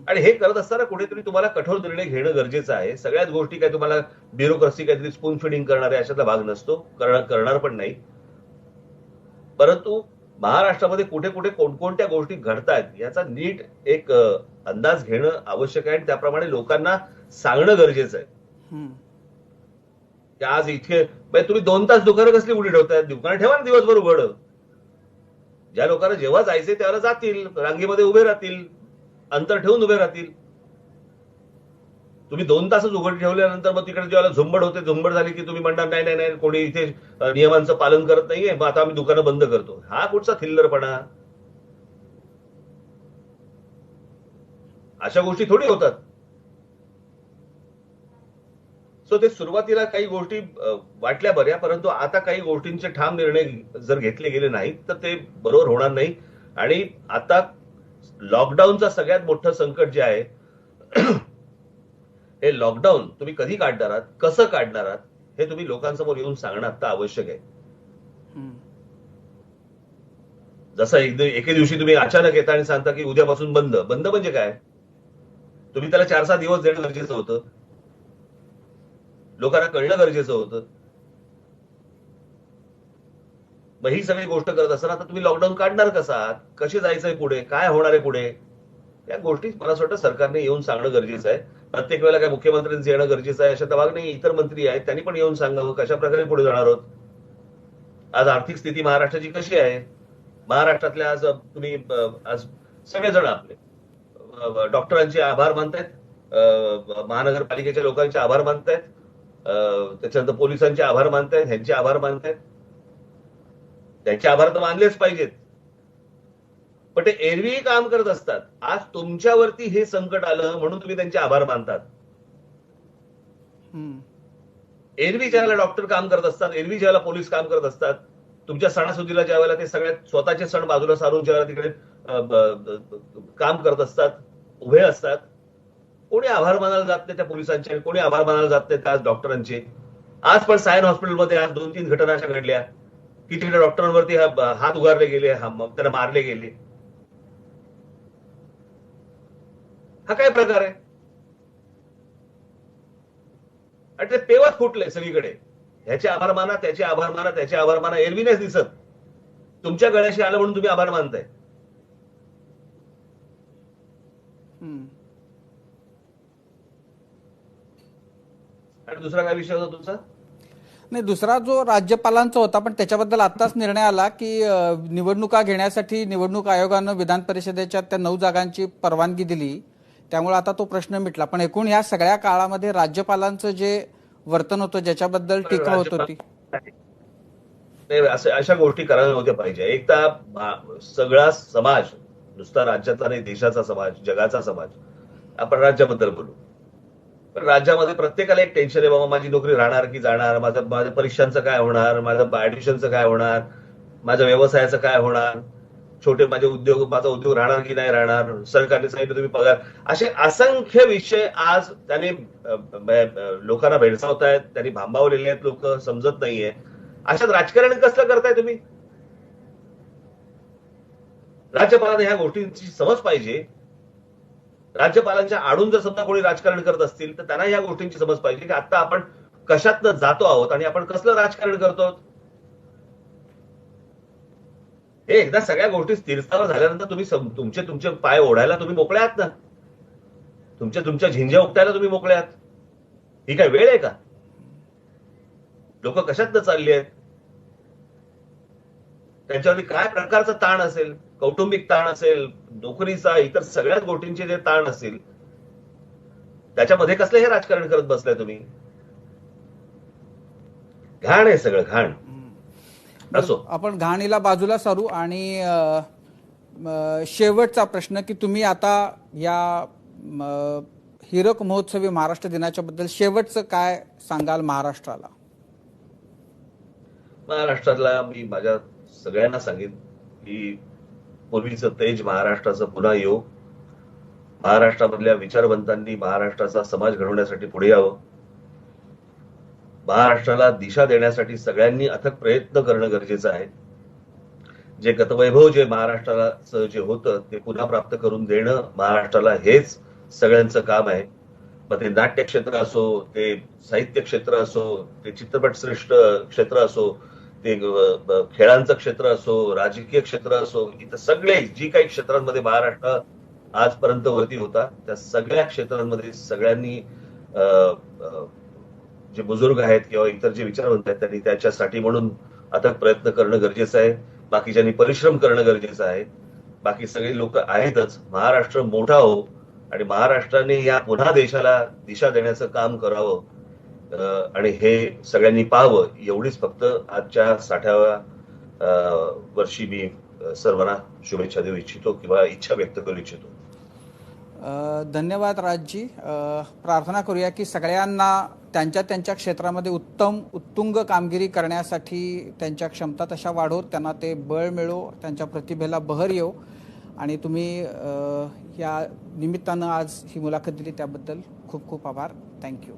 आणि हे करत असताना कुठेतरी तुम्हाला कठोर निर्णय घेणं गरजेचं आहे. सगळ्याच गोष्टी काय तुम्हाला ब्युरोक्रेसी काहीतरी स्पून फिडिंग करणारे अशातला भाग नसतो, करणार पण नाही. परंतु महाराष्ट्रामध्ये कुठे कुठे कोणकोणत्या गोष्टी घडतायत याचा नीट एक अंदाज घेणं आवश्यक आहे आणि त्याप्रमाणे लोकांना सांगणं गरजेचं आहे. की आज इथे तुम्ही 2 तास दुकानं कसली उघडी ठेवतायत? दुकानं ठेवा ना दिवसभर उघड. ज्या लोकांना जेव्हा जायचे त्याला जातील, रांगेमध्ये उभे राहतील, अंतर ठेवून उभे राहतील. तुम्ही 2 तासच उघड ठेवल्यानंतर मग तिकडे जेव्हा झुंबड झाली की तुम्ही म्हणणार नाही कोणी इथे नियमांचं पालन करत नाहीये, मग आता आम्ही दुकानं बंद करतो. हा कुठचा थिल्लरपणा? अशा गोष्टी थोडी होतात. सो ते सुरुवातीला काही गोष्टी वाटल्या बऱ्या, परंतु आता काही गोष्टींचे ठाम निर्णय जर घेतले गेले नाहीत तर ते बरोबर होणार नाही. आणि आता लॉकडाऊनचा सगळ्यात मोठं संकट जे आहे हे लॉकडाऊन तुम्ही कधी काढणार आहात, कसं काढणार आहात, हे तुम्ही लोकांसमोर येऊन सांगणं आता आवश्यक आहे. जसं एके दिवशी तुम्ही अचानक येता आणि सांगता की उद्यापासून बंद. बंद म्हणजे काय? तुम्ही त्याला 4-6 दिवस देणं गरजेचं होतं. लोकांना कळणं गरजेचं होतं. मग ही सगळी गोष्ट करत असताना आता तुम्ही लॉकडाऊन काढणार कसा आहात, कसे जायचंय पुढे, काय होणार आहे पुढे, या गोष्टी मला असं वाटतं सरकारने येऊन सांगणं गरजेचं आहे. प्रत्येक वेळेला काय मुख्यमंत्र्यांचं येणं गरजेचं आहे अशा दबाव नाही. इतर मंत्री आहेत त्यांनी पण येऊन सांगावं कशा प्रकारे पुढे जाणार आहोत. आज आर्थिक स्थिती महाराष्ट्राची कशी आहे, महाराष्ट्रातल्या आज तुम्ही आज सगळेजण आपले डॉक्टरांचे आभार मानतायत, महानगरपालिकेच्या लोकांचे आभार मानतायत, त्याच्यानंतर पोलिसांचे आभार मानतायत, ह्यांचे आभार मानतायत. त्यांचे आभार तर मानलेच पाहिजेत, पण ते एरवीही काम करत असतात. आज तुमच्यावरती हे संकट आलं म्हणून तुम्ही त्यांचे आभार मानतात. एरवी ज्यावेळेला डॉक्टर काम करत असतात, एरवी ज्यावेळेला पोलीस काम करत असतात, तुमच्या सणासुदीला ज्यावेळेला ते सगळ्यात स्वतःचे सण बाजूला सारून ज्यावेळेला तिकडे काम करत असतात, उभे असतात, कोणी आभार मानायला जात नाही त्या पोलिसांचे, कोणी आभार मानायला जात नाही त्या डॉक्टरांचे. आज पण सायन हॉस्पिटलमध्ये आज 2-3 घटना अशा घडल्या की तिकडे डॉक्टरांवरती हात उगारले गेले, त्यांना मारले गेले. हा काय प्रकार आहे? आणि ते पेवत फुटले सगळीकडे. ह्याचे आभार माना, त्याचे आभार माना, त्याचे आभार माना. एरवी नाही दिसत. तुमच्या गळ्याशी आलं म्हणून तुम्ही आभार मानताय. आणि दुसरा काय विषय होता तुमचा? नाही, दुसरा जो राज्यपालांचा होता, पण त्याच्याबद्दल आताच निर्णय आला की निवडणुका घेण्यासाठी निवडणूक आयोगानं विधान परिषदेच्या त्या 9 जागांची परवानगी दिली, त्यामुळे आता तो प्रश्न मिटला. पण एकूण ह्या सगळ्या काळामध्ये राज्यपालांचं जे वर्तन होतं, ज्याच्याबद्दल टीका होत होती, अशा गोष्टी करायला नव्हत्या पाहिजे. एक तर सगळा समाज, नुसता राज्याचा नाही, देशाचा समाज, जगाचा समाज, आपण राज्याबद्दल बोलू, पण राज्यामध्ये प्रत्येकाला एक टेन्शन आहे, बाबा माझी नोकरी राहणार की जाणार, माझ्या परीक्षांचं काय होणार, माझं ऍडमिशनचं काय होणार, माझ्या व्यवसायाचं काय होणार, छोटे माझे उद्योग, माझा उद्योग राहणार की नाही राहणार, सरकारने सांगितलं तुम्ही पगार. असे असंख्य विषय आज त्याने लोकांना भेडसावतायत, त्यांनी भांबावलेले आहेत लोक, समजत नाहीये. अशात राजकारण कसलं करताय तुम्ही? राज्यपालांना ह्या गोष्टींची समज पाहिजे. राज्यपालांच्या आडून जर समजा कोणी राजकारण करत असतील तर त्यांना ह्या गोष्टींची समज पाहिजे की आता आपण कशातनं जातो आहोत आणि आपण कसलं राजकारण करतो. हे एकदा सगळ्या गोष्टी स्थिरस्थावर झाल्यानंतर तुम्ही तुमचे पाय ओढायला तुम्ही मोकळे आहात ना, तुमच्या झिंज्या उपटायला तुम्ही मोकळे आहात. ही काय वेळ आहे का? लोक कशातनं चालली आहेत, त्यांच्यावरती काय प्रकारचा ताण असेल, कौटुंबिक ताण असेल, नोकरीचा, इतर सगळ्याच गोष्टींचे जे ताण असेल, त्याच्यामध्ये कसलं हे राजकारण करत बसलाय तुम्ही? घाण आहे सगळं, घाण. असो, आपण घाणीला बाजूला सारू आणि शेवटचा प्रश्न की तुम्ही आता या हीरक महोत्सवी महाराष्ट्र दिनाच्या बद्दल शेवटचं काय सांगाल महाराष्ट्राला? महाराष्ट्रातला मी माझ्या सगळ्यांना सांगेन की पूर्वीचं तेज महाराष्ट्राचं पुन्हा येऊ. महाराष्ट्रामधल्या विचारवंतांनी महाराष्ट्राचा समाज घडवण्यासाठी पुढे यावं. महाराष्ट्राला दिशा देण्यासाठी सगळ्यांनी अथक प्रयत्न करणं गरजेचं आहे. जे गतवैभव जे महाराष्ट्राला जे होतं ते पुन्हा प्राप्त करून देणं महाराष्ट्राला हेच सगळ्यांचं काम आहे. मग ते नाट्य क्षेत्र असो, ते साहित्य क्षेत्र असो, ते चित्रपट श्रेष्ठ क्षेत्र असो, ते खेळांचं क्षेत्र असो, राजकीय क्षेत्र असो, इथं सगळे जी काही क्षेत्रांमध्ये महाराष्ट्र आजपर्यंत वरती होता त्या सगळ्या क्षेत्रांमध्ये सगळ्यांनी जे बुजुर्ग आहेत किंवा इतर जे विचारवंत आहेत त्यांनी त्याच्यासाठी म्हणून अथक प्रयत्न करणं गरजेचं आहे. बाकीच्यांनी परिश्रम करणं गरजेचं आहे. बाकी सगळे लोक आहेतच. महाराष्ट्र मोठा हो आणि महाराष्ट्राने या पुन्हा देशाला दिशा देण्याचं काम करावं आणि हे सगळ्यांनी पाहावं, एवढीच फक्त आजच्या 60व्या वर्षी मी सर्वांना शुभेच्छा देऊ इच्छितो किंवा इच्छा व्यक्त करू इच्छितो. धन्यवाद राजजी. प्रार्थना करूया की सगळ्यांना त्यांच्या क्षेत्रामध्ये उत्तुंग कामगिरी करण्यासाठी त्यांच्या क्षमता तशा वाढवत त्यांना ते बळ मिळो, त्यांच्या प्रतिभेला बहर येऊ आणि तुम्ही या निमित्तानं आज ही मुलाखत दिली त्याबद्दल खूप खूप आभार. थँक्यू.